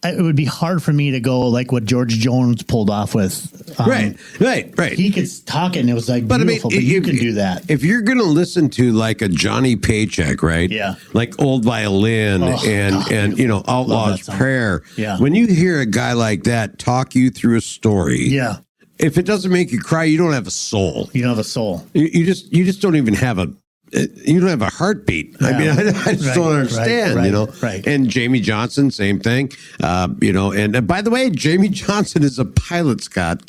It would be hard for me to go like what George Jones pulled off with. Right. He could talk it and it was like beautiful, but you can do that. If you're going to listen to like a Johnny Paycheck, right? Yeah. Like Old Violin and you know, Outlaw's Prayer. Yeah. When you hear a guy like that talk you through a story. Yeah. If it doesn't make you cry, you don't have a soul. You don't have a soul. You just don't even have a. You don't have a heartbeat. Yeah. I mean, I just don't understand, you know? Right. And Jamie Johnson, same thing. You know, and by the way, Jamie Johnson is a pilot, Scott.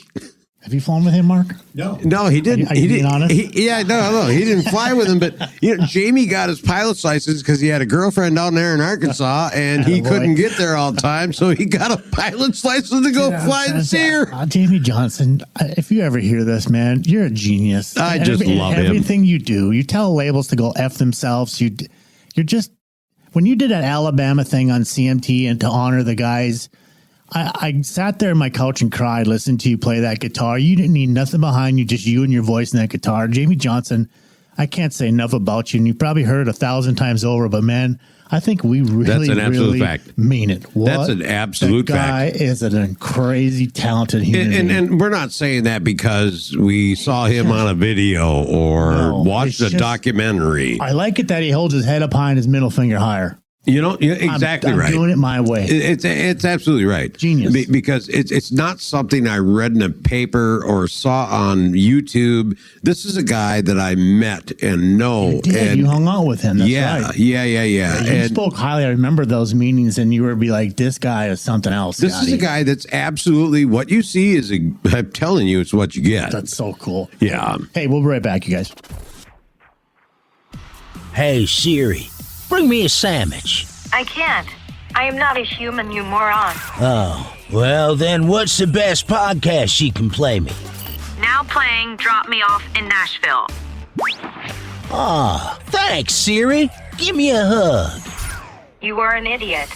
Have you flown with him, Mark? No, he didn't. Are you being honest? He didn't fly with him. But you know, Jamie got his pilot's license because he had a girlfriend down there in Arkansas, and he couldn't get there all the time, so he got a pilot's license to go fly and see her. Jamie Johnson, if you ever hear this, man, you're a genius. I just love him. Everything you do, you tell labels to go F themselves. You're just, when you did that Alabama thing on CMT and to honor the guys, I sat there on my couch and cried listening to you play that guitar. You didn't need nothing behind you, just you and your voice and that guitar. Jamie Johnson, I can't say enough about you, and you probably heard it 1,000 times over, but man, I think we really, really fact. mean it. That's an absolute fact. The guy is a crazy, talented human being. And we're not saying that because we saw him on a video or watched a documentary. I like it that he holds his head up high and his middle finger higher. You know, exactly right. I'm doing it my way. It's absolutely right. Genius. Because it's not something I read in a paper or saw on YouTube. This is a guy that I met and know. You did. And you hung out with him. That's right. Yeah. You spoke highly. I remember those meetings, and you were be like, this guy is something else. This is a guy that's absolutely what you see is I'm telling you, it's what you get. That's so cool. Yeah. Hey, we'll be right back, you guys. Hey, Siri. Bring me a sandwich. I can't. I am not a human, you moron. Oh, well then what's the best podcast she can play me? Now playing Drop Me Off in Nashville. Ah, thanks, Siri. Give me a hug. You are an idiot.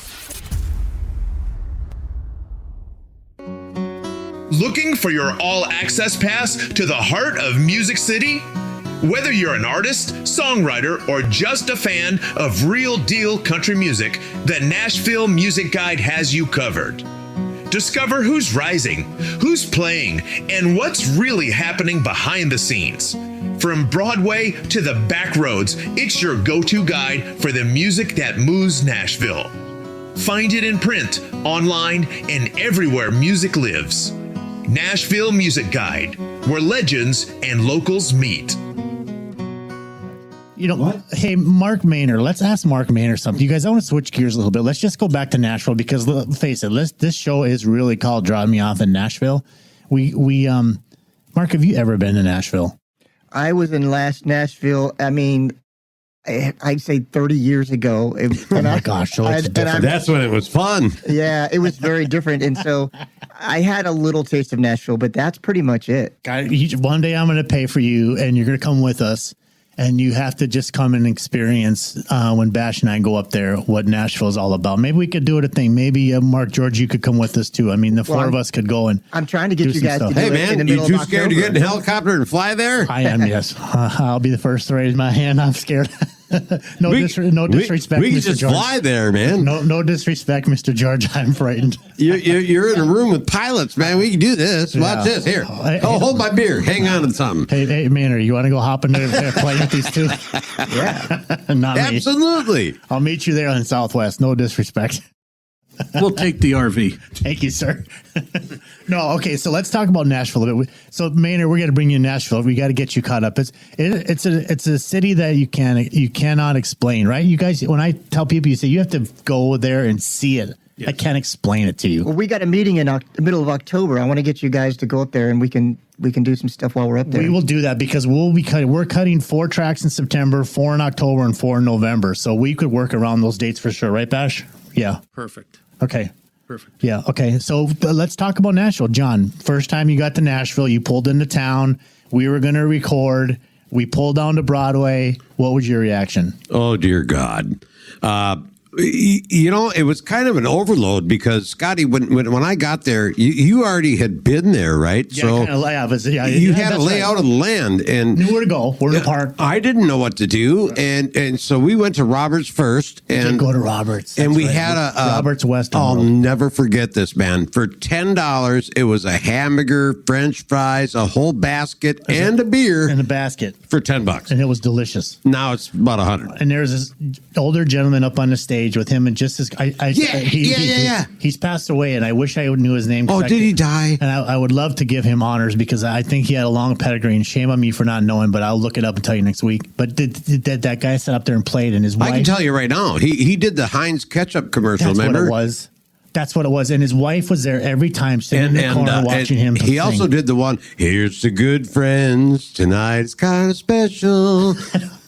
Looking for your all-access pass to the heart of Music City? Whether you're an artist, songwriter, or just a fan of real-deal country music, the Nashville Music Guide has you covered. Discover who's rising, who's playing, and what's really happening behind the scenes. From Broadway to the back roads, it's your go-to guide for the music that moves Nashville. Find it in print, online, and everywhere music lives. Nashville Music Guide, where legends and locals meet. You know, hey, Mark Maynard, let's ask Mark Maynard something. You guys, I want to switch gears a little bit. Let's just go back to Nashville because let's face it, this show is really called Drop Me Off in Nashville. Mark, have you ever been to Nashville? I was in last Nashville. I mean, I'd say 30 years ago. Oh my gosh, so it's different. That's when it was fun. Yeah, it was very different. And so I had a little taste of Nashville, but that's pretty much it. One day I'm going to pay for you and you're going to come with us. And you have to just come and experience when Bash and I go up there what Nashville is all about. Maybe we could do it a thing. Maybe Mark, George, you could come with us too. I mean, the four of us could go and. I'm trying to get you guys to do it in the middle of October. Hey man, you too scared to get in a helicopter and fly there? I am. Yes, I'll be the first to raise my hand. I'm scared. No disrespect. We can Mr. just George. fly there, man. No disrespect, Mr. George. I'm frightened. You're in a room with pilots, man. We can do this. Watch this. Here. Hold my beer. Hang on to something. Hey, Maynard, you want to go hop into a plane with these two? Yeah. Not Absolutely. me. I'll meet you there on Southwest. No disrespect. We'll take the RV. Thank you, sir. No, okay. So let's talk about Nashville a bit. So Maynard, we're going to bring you to Nashville. We got to get you caught up. It's a city that you cannot explain, right? You guys, when I tell people, you say you have to go there and see it. Yes. I can't explain it to you. Well, we got a meeting in the middle of October. I want to get you guys to go up there, and we can do some stuff while we're up there. We will do that because we're cutting 4 tracks in September, 4 in October, and 4 in November. So we could work around those dates for sure, right, Bash? Yeah. Perfect. Okay. Perfect. Yeah. Okay. So let's talk about Nashville. John, first time you got to Nashville, you pulled into town. We were going to record. We pulled down to Broadway. What was your reaction? Oh, dear God. You know, it was kind of an overload because, Scotty, when I got there, you already had been there, right? Yeah, so you had a layout of the land and knew where to go. Where to park. I didn't know what to do, and so we went to Roberts first, and go to Roberts, and we had a Roberts West. I'll never forget this, man. For $10, it was a hamburger, French fries, a whole basket, and a beer in a basket for $10, and it was delicious. Now it's about $100. And there's this older gentleman up on the stage with him, and just this he's passed away, and I wish I knew his name. Oh, did he die? And I would love to give him honors because I think he had a long pedigree, and shame on me for not knowing, but I'll look it up and tell you next week. But did that guy sat up there and played, and his wife? I can tell you right now, he did the Heinz ketchup commercial. That's remember? What it was. That's what it was. And his wife was there every time, sitting in the corner watching him. He sing. also did the one, here's to good friends, tonight's kind of special.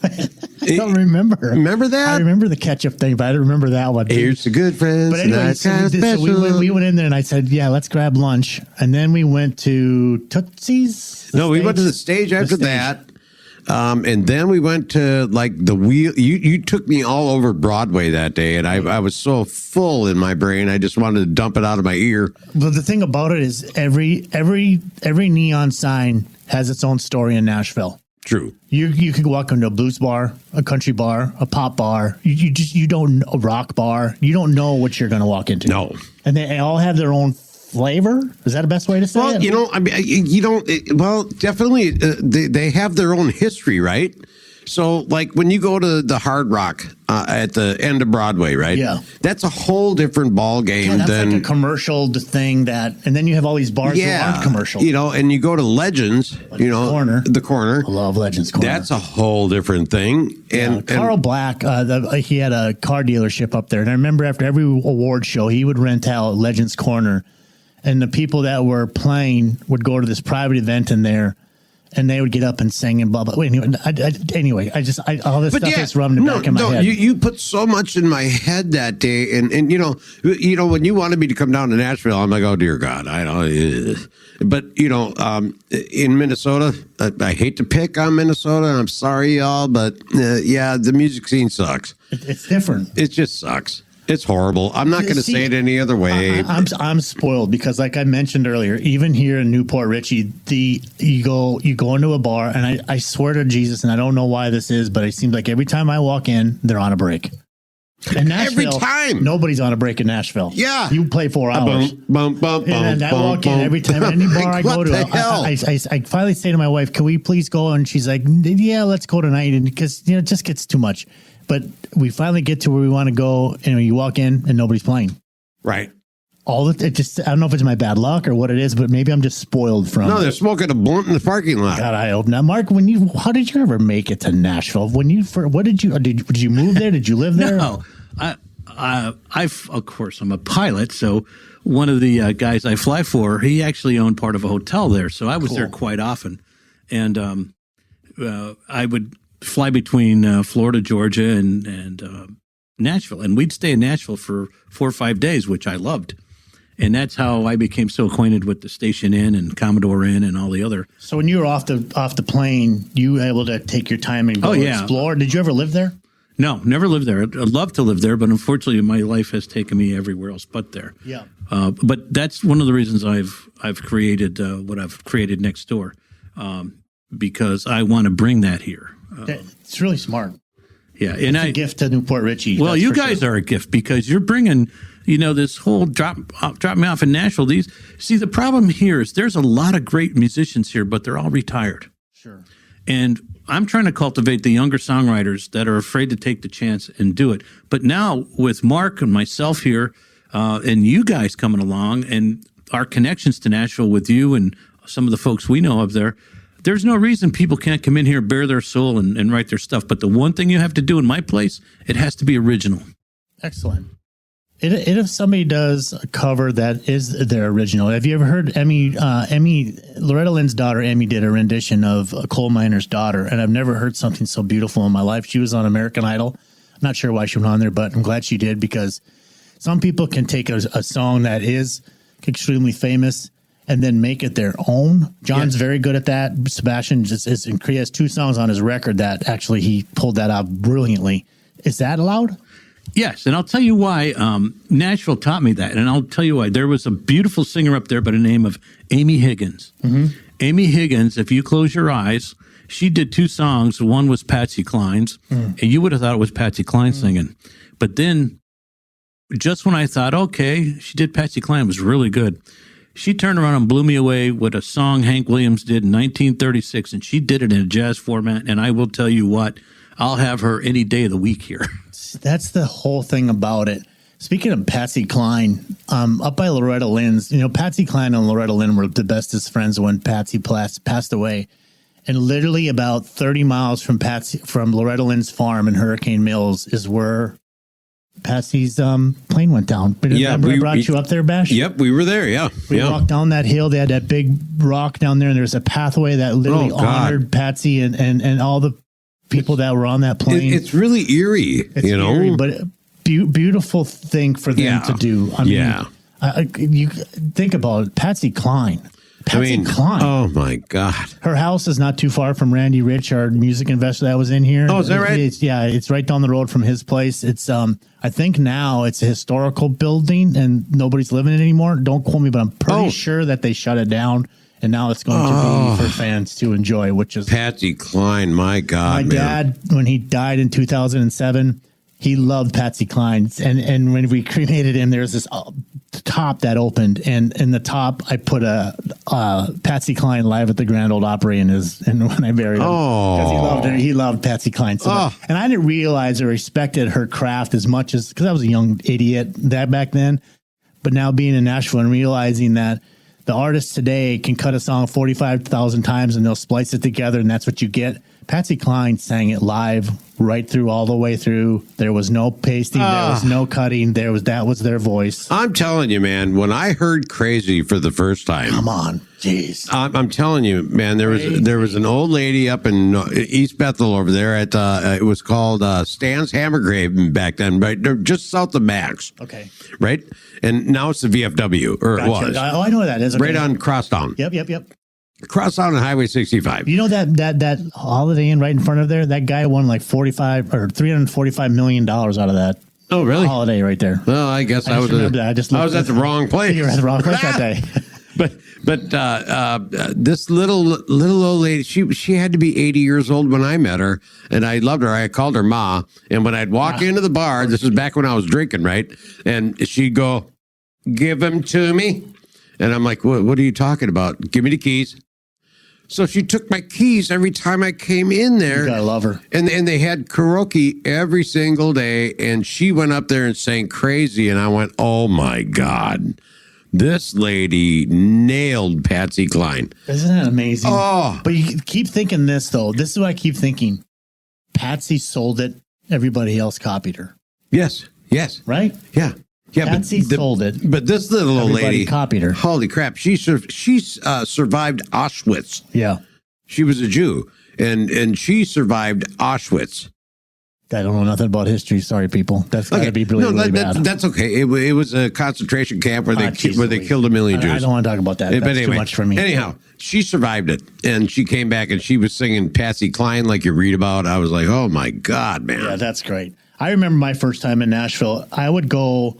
I don't remember. Remember that? I remember the ketchup thing, but I don't remember that one. Here's to good friends, but anyway, tonight's kind of special. So we went in there and I said, yeah, let's grab lunch. And then we went to Tootsie's. We went to the stage after that. And then we went to like the wheel. You took me all over Broadway that day, and I was so full in my brain, I just wanted to dump it out of my ear. But the thing about it is, every neon sign has its own story in Nashville. True. You could walk into a blues bar, a country bar, a pop bar. You don't a rock bar. You don't know what you're going to walk into. No. And they all have their own flavor. Is that the best way to say it? Well, you know, I mean, definitely they have their own history, right? So, like when you go to the Hard Rock at the end of Broadway, right? Yeah, that's a whole different ball game than like a commercial thing. And then you have all these bars that aren't commercial. You know, and you go to Legends, the corner. I love Legends Corner. That's a whole different thing. And Carl Black, he had a car dealership up there, and I remember after every award show, he would rent out Legends Corner. And the people that were playing would go to this private event in there, and they would get up and sing and blah blah. Anyway, all this stuff is running back in my head. You put so much in my head that day, and you know when you wanted me to come down to Nashville, I'm like, oh dear God, I don't. But in Minnesota, I hate to pick on Minnesota, and I'm sorry, y'all, but the music scene sucks. It's different. It just sucks. It's horrible. I'm not going to say it any other way. I'm spoiled because, like I mentioned earlier, even here in Newport Richie, you go into a bar, and I swear to Jesus, and I don't know why this is, but it seems like every time I walk in, they're on a break. In Nashville, every time nobody's on a break in Nashville. Yeah, you play 4 hours. And I walk in every time, any bar I go to. I finally say to my wife, "Can we please go?" And she's like, "Yeah, let's go tonight," and because it just gets too much. But we finally get to where we want to go, and you walk in and nobody's playing. Right. I don't know if it's my bad luck or what it is, but maybe I'm just spoiled from. No, they're smoking a blunt in the parking lot. God, I hope not. Mark, how did you ever make it to Nashville? Did you move there? Did you live there? No, of course, I'm a pilot, so one of the guys I fly for, he actually owned part of a hotel there, so I was there quite often, and I would fly between Florida, Georgia, and Nashville. And we'd stay in Nashville for 4 or 5 days, which I loved. And that's how I became so acquainted with the Station Inn and Commodore Inn and all the other. So when you were off the plane, you were able to take your time and go explore. Did you ever live there? No, never lived there. I'd love to live there, but unfortunately my life has taken me everywhere else but there. Yeah. But that's one of the reasons I've created what I've created next door, because I want to bring that here. It's really smart. Yeah, and it's a gift to Newport Richie. Well, you guys are a gift because you're bringing, this whole drop me off in Nashville. The problem here is there's a lot of great musicians here, but they're all retired. Sure. And I'm trying to cultivate the younger songwriters that are afraid to take the chance and do it. But now with Mark and myself here, and you guys coming along and our connections to Nashville with you and some of the folks we know up there. There's no reason people can't come in here, bare their soul, and write their stuff. But the one thing you have to do in my place, it has to be original. Excellent. If somebody does a cover that is their original, have you ever heard Loretta Lynn's daughter, Emmy, did a rendition of A Coal Miner's Daughter, and I've never heard something so beautiful in my life. She was on American Idol. I'm not sure why she went on there, but I'm glad she did, because some people can take a song that is extremely famous and then make it their own. John's very good at that. Sabastian he has 2 songs on his record that actually he pulled that out brilliantly. Is that allowed? Yes, and I'll tell you why. Nashville taught me that, and I'll tell you why. There was a beautiful singer up there by the name of Amy Higgins. Mm-hmm. Amy Higgins, if you close your eyes, she did 2 songs. One was Patsy Cline's, and you would have thought it was Patsy Cline singing. But then, just when I thought, okay, she did Patsy Cline, it was really good, she turned around and blew me away with a song Hank Williams did in 1936, and she did it in a jazz format, and I will tell you what, I'll have her any day of the week here. That's the whole thing about it. Speaking of Patsy Cline, up by Loretta Lynn's, Patsy Cline and Loretta Lynn were the bestest friends when Patsy passed away. And literally about 30 miles from Loretta Lynn's farm in Hurricane Mills is where Patsy's plane went down. But we brought you up there, Bash? Yep, we were there, yeah. We walked down that hill. They had that big rock down there, and there's a pathway that literally honored Patsy and all the people that were on that plane. It's really eerie, eerie, but beautiful thing for them to do. I mean, you think about it, Patsy Cline. Patsy Cline. Oh my God. Her house is not too far from Randy Rich, our music investor that was in here. Oh, is that right? It's right down the road from his place. It's I think now it's a historical building and nobody's living in it anymore. Don't quote me, but I'm pretty sure that they shut it down. And now it's going to be for fans to enjoy, which is Patsy Cline. My God, my dad, when he died in 2007, he loved Patsy Cline. And when we cremated him, there's this top that opened, and in the top I put a Patsy Cline Live at the Grand Ole Opry and when I buried him, because he loved her. He loved Patsy Cline so much. And I didn't realize or respected her craft as much as, because I was a young idiot back then. But now being in Nashville and realizing that the artists today can cut a song 45,000 times and they'll splice it together, and that's what you get. Patsy Cline sang it live right through, all the way through. There was no pasting. There was no cutting. That was their voice. I'm telling you, man, when I heard Crazy for the first time. Come on. Jeez. I'm telling you, man, there was an old lady up in East Bethel over there at, it was called Stan's Hammer Grave back then, right? Just south of Max. Okay. Right? And now it's the VFW, or it was. Oh, I know what that is. Okay. Right on Crosstown. Yep. Crosstown and Highway 65. You know that Holiday Inn right in front of there? That guy won like $345 million out of that. Oh, really? Holiday right there. Well, I guess I was at the wrong place. You were at the wrong place that day. But this little old lady, she had to be 80 years old when I met her, and I loved her. I called her Ma, and when I'd walk into the bar, this is back when I was drinking, right? And she'd go, "Give them to me," and I'm like, "What are you talking about? Give me the keys." So she took my keys every time I came in there. You gotta love her. And they had karaoke every single day, and she went up there and sang Crazy, and I went, "Oh my God. This lady nailed Patsy Cline." Isn't that amazing? Oh. But you keep thinking this, though. This is what I keep thinking. Patsy sold it. Everybody else copied her. Yes. Right? Yeah. Patsy sold it. But this little old lady copied her. Holy crap. She survived Auschwitz. Yeah. She was a Jew, and she survived Auschwitz. I don't know nothing about history. Sorry, people. That's got to be really bad. That's okay. It was a concentration camp where they killed 1 million Jews. I don't want to talk about that. That's too much for me. Anyhow, she survived it, and she came back, and she was singing Patsy Cline like you read about. I was like, oh, my God, man. Yeah, that's great. I remember my first time in Nashville. I would go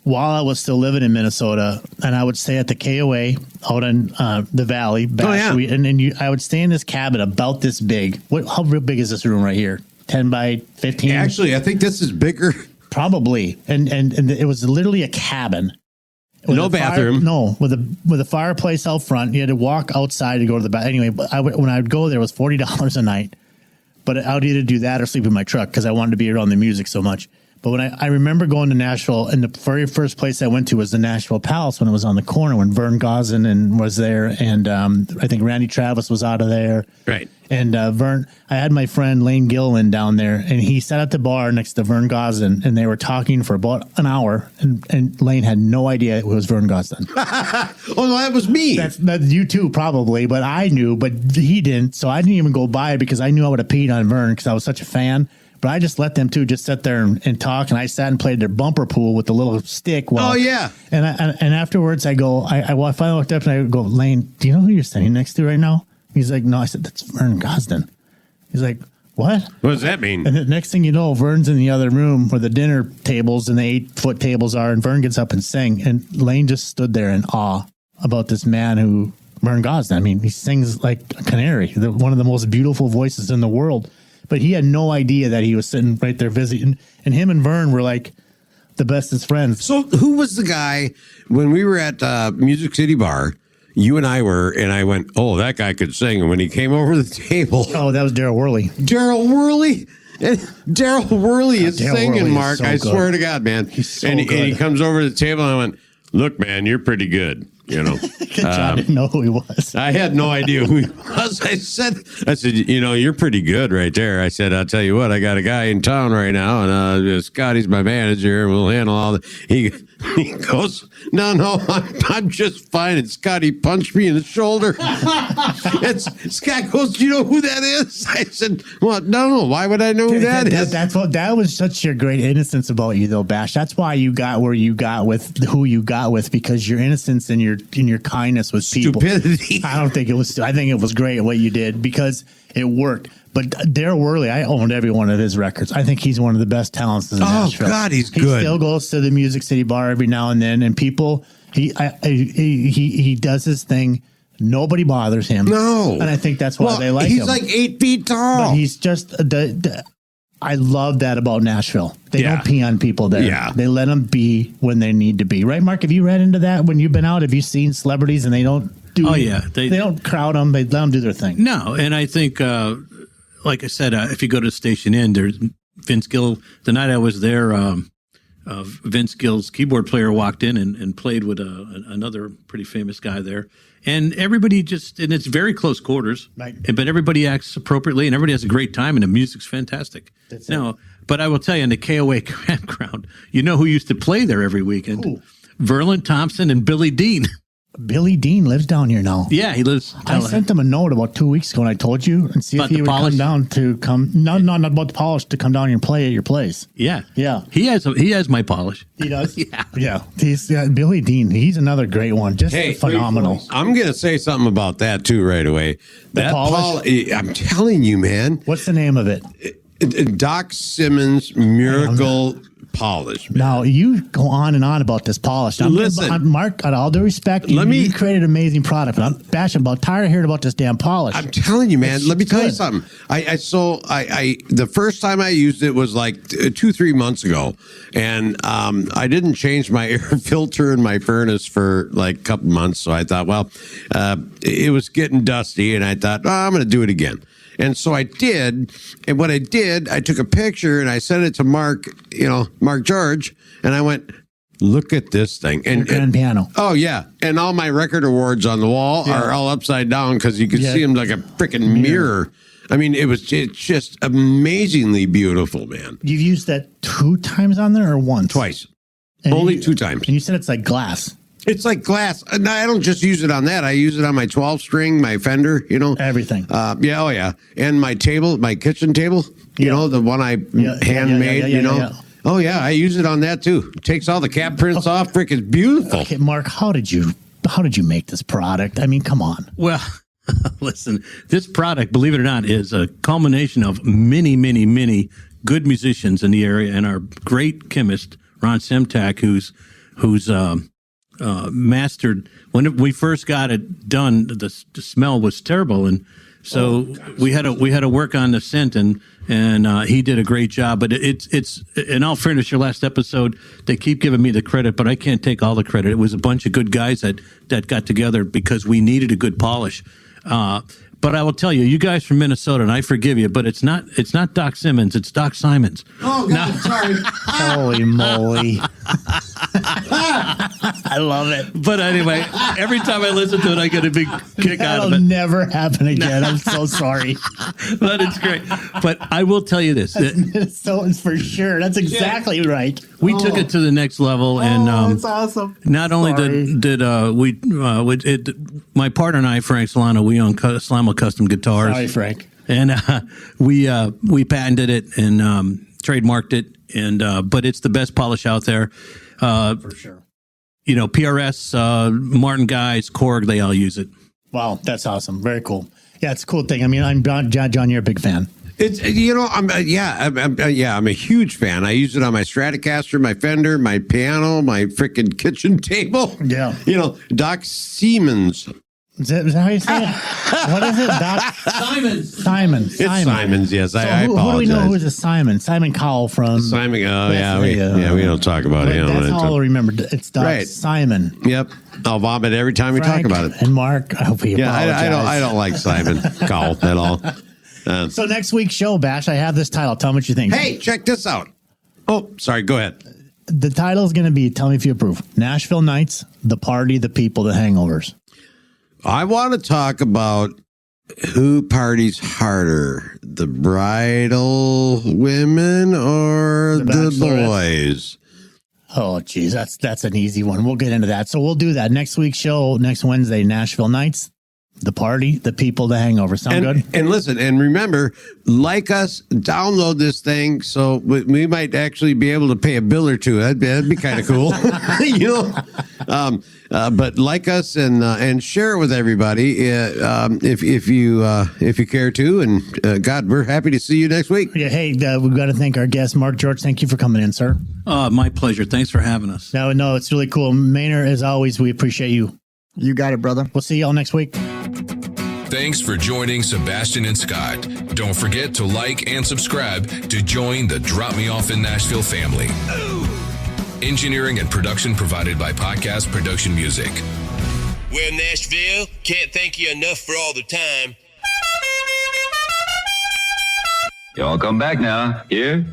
while I was still living in Minnesota, and I would stay at the KOA out in the valley. I would stay in this cabin about this big. How big is this room right here? 10 by 15? Actually, I think this is bigger. Probably. And it was literally a cabin. No bathroom. With a fireplace out front. You had to walk outside to go to the bathroom. Anyway, when I would go there, it was $40 a night. But I would either do that or sleep in my truck because I wanted to be around the music so much. But when I remember going to Nashville, and the very first place I went to was the Nashville Palace when it was on the corner, when Vern Gosdin was there, and I think Randy Travis was out of there. Right. And I had my friend Lane Gilliland down there, and he sat at the bar next to Vern Gosdin, and they were talking for about an hour, and Lane had no idea it was Vern Gosdin. Oh, no, that was me. That's you too, probably, but I knew, but he didn't, so I didn't even go by it because I knew I would have peed on Vern because I was such a fan. But I just let them two just sit there and talk, and I sat and played their bumper pool with the little stick. Oh, yeah. And afterwards I go, I finally looked up and I go, Lane, do you know who you're sitting next to right now? He's like, no. I said, that's Vern Gosdin. He's like, what? What does that mean? And the next thing you know, Vern's in the other room where the dinner tables and the 8-foot tables are, and Vern gets up and sings, and Lane just stood there in awe about this man who, Vern Gosdin. I mean, he sings like a canary, one of the most beautiful voices in the world. But he had no idea that he was sitting right there visiting. And him and Vern were like the bestest friends. So who was the guy when we were at Music City Bar? You and I were, and I went, oh, that guy could sing. And when he came over the table. Oh, that was Daryl Worley. Daryl Worley? Daryl Worley is singing, Worley Mark. is so I good. swear to God, man. He's so and good. he comes over to the table, and I went, look, man, you're pretty good. You know, I didn't know who he was. I had no idea who he was. I said, you know, you're pretty good right there. I said, I'll tell you what, I got a guy in town right now, and Scotty's my manager, and we'll handle all the. He goes, no, I'm just fine. And Scotty punched me in the shoulder. Scott goes, do you know who that is? I said, well, no. Why would I know who that is? That was such your great innocence about you, though, Bash. That's why you got where you got with who you got with, because your innocence and your kindness with people. Stupidity. I don't think it was. I think it was great what you did because it worked. But Daryl Worley, I owned every one of his records. I think he's one of the best talents in Nashville. Oh, God, he's good. He still goes to the Music City Bar every now and then, and people, he does his thing. Nobody bothers him. No. And I think that's why they like him. He's like 8 feet tall. But he's just, I love that about Nashville. They don't pee on people there. Yeah. They let them be when they need to be. Right, Mark? Have you read into that when you've been out? Have you seen celebrities and they don't do They don't crowd them. They let them do their thing. No, and I think, like I said, if you go to Station Inn, there's Vince Gill. The night I was there, Vince Gill's keyboard player walked in and played with another pretty famous guy there. And everybody and it's very close quarters, right? But everybody acts appropriately and everybody has a great time and the music's fantastic. But I will tell you, in the KOA campground, you know who used to play there every weekend? Who? Verlin Thompson and Billy Dean. Billy Dean lives down here now. Yeah, he lives. I sent him a note about 2 weeks ago, and I told you, and see if he would come down to come. No, not about the polish, to come down here and play at your place. Yeah. Yeah. He has my polish. He does? Yeah. Yeah. He's Billy Dean. He's another great one. Just phenomenal. I'm going to say something about that, too, right away. That polish? I'm telling you, man. What's the name of it? Doc Simmons Miracle Polish. Man. Now, you go on and on about this polish. Listen, Mark, out of all due respect, you created an amazing product, but I'm bashing tired of hearing about this damn polish. I'm telling you, man. Let me tell you something. The first time I used it was like 2-3 months ago, and I didn't change my air filter in my furnace for like a couple months. So I thought, well, it was getting dusty, and I thought, I'm going to do it again. And so I did. And what I did, I took a picture and I sent it to Mark George, and I went, look at this thing. And grand piano. Oh, yeah. And all my record awards on the wall are all upside down because you can see them like a freaking mirror. I mean, it's just amazingly beautiful, man. You've used that 2 times on there or once? Twice. Only 2 times. And you said it's like glass. It's like glass. And I don't just use it on that. I use it on my 12-string, my Fender, Everything. Yeah, oh, yeah. And my table, my kitchen table, the one I handmade, Oh, yeah, I use it on that, too. It takes all the cap prints off. Frick, it's beautiful. Okay, Mark, how did you make this product? I mean, come on. Well, listen, this product, believe it or not, is a culmination of many, many, many good musicians in the area and our great chemist, Ron Semtak, who's mastered. When we first got it done, the smell was terrible, and so we had to work on the scent, and he did a great job. But it's and I'll finish your last episode. They keep giving me the credit, but I can't take all the credit. It was a bunch of good guys that got together because we needed a good polish. But I will tell you, you guys from Minnesota, and I forgive you, but it's not Doc Simmons, it's Doc Simons. Oh, God, sorry. Holy moly. I love it. But anyway, every time I listen to it, I get a big kick out of it. That'll never happen again. I'm so sorry. But it's great. But I will tell you this. Minnesotans for sure. That's exactly right. We took it to the next level. And that's awesome. Not only did my partner and I, Frank Solano, we own Slamo Custom Guitars. Sorry, Frank. And we patented it and trademarked it. And but it's the best polish out there. For sure. PRS, Martin Guys, Korg, they all use it. Wow, that's awesome. Very cool. Yeah, it's a cool thing. I mean, I'm John, you're a big fan. It's I'm a huge fan. I use it on my Stratocaster, my Fender, my piano, my freaking kitchen table. Yeah. Doc Siemens. Is that how you say it? What is it? Doc Simon. It's Simons. Yes, So I who apologize. do we know who's a Simon? Simon Cowell from Simon. Oh yeah, we don't talk about him. That's all I'll remember. It's Doc Right. Simon. Yep, I'll vomit every time we talk Frank about it. And Mark, I hope you apologize. I don't like Simon Cowell at all. So next week's show, Bash, I have this title. Tell me what you think. Hey, check this out. Oh, sorry. Go ahead. The title is going to be, tell me if you approve, Nashville Nights, the party, the people, the hangovers. I want to talk about who parties harder, the bridal women or the boys. Oh, geez, that's an easy one. We'll get into that. So we'll do that next week's show, next Wednesday, Nashville Nights, the party, the people, the hangover. Sound good? And listen, and remember, like us, download this thing so we might actually be able to pay a bill or two. That'd be kind of cool, But like us and share it with everybody if you care to. And God, we're happy to see you next week. Yeah. Hey, we've got to thank our guest, Mark George. Thank you for coming in, sir. My pleasure. Thanks for having us. No, it's really cool. Maynard, as always, we appreciate you. You got it, brother. We'll see y'all next week. Thanks for joining Sebastian and Scott. Don't forget to like and subscribe to join the Drop Me Off in Nashville family. Engineering and production provided by Podcast Production Music. Well, Nashville, can't thank you enough for all the time. Y'all come back now. Here?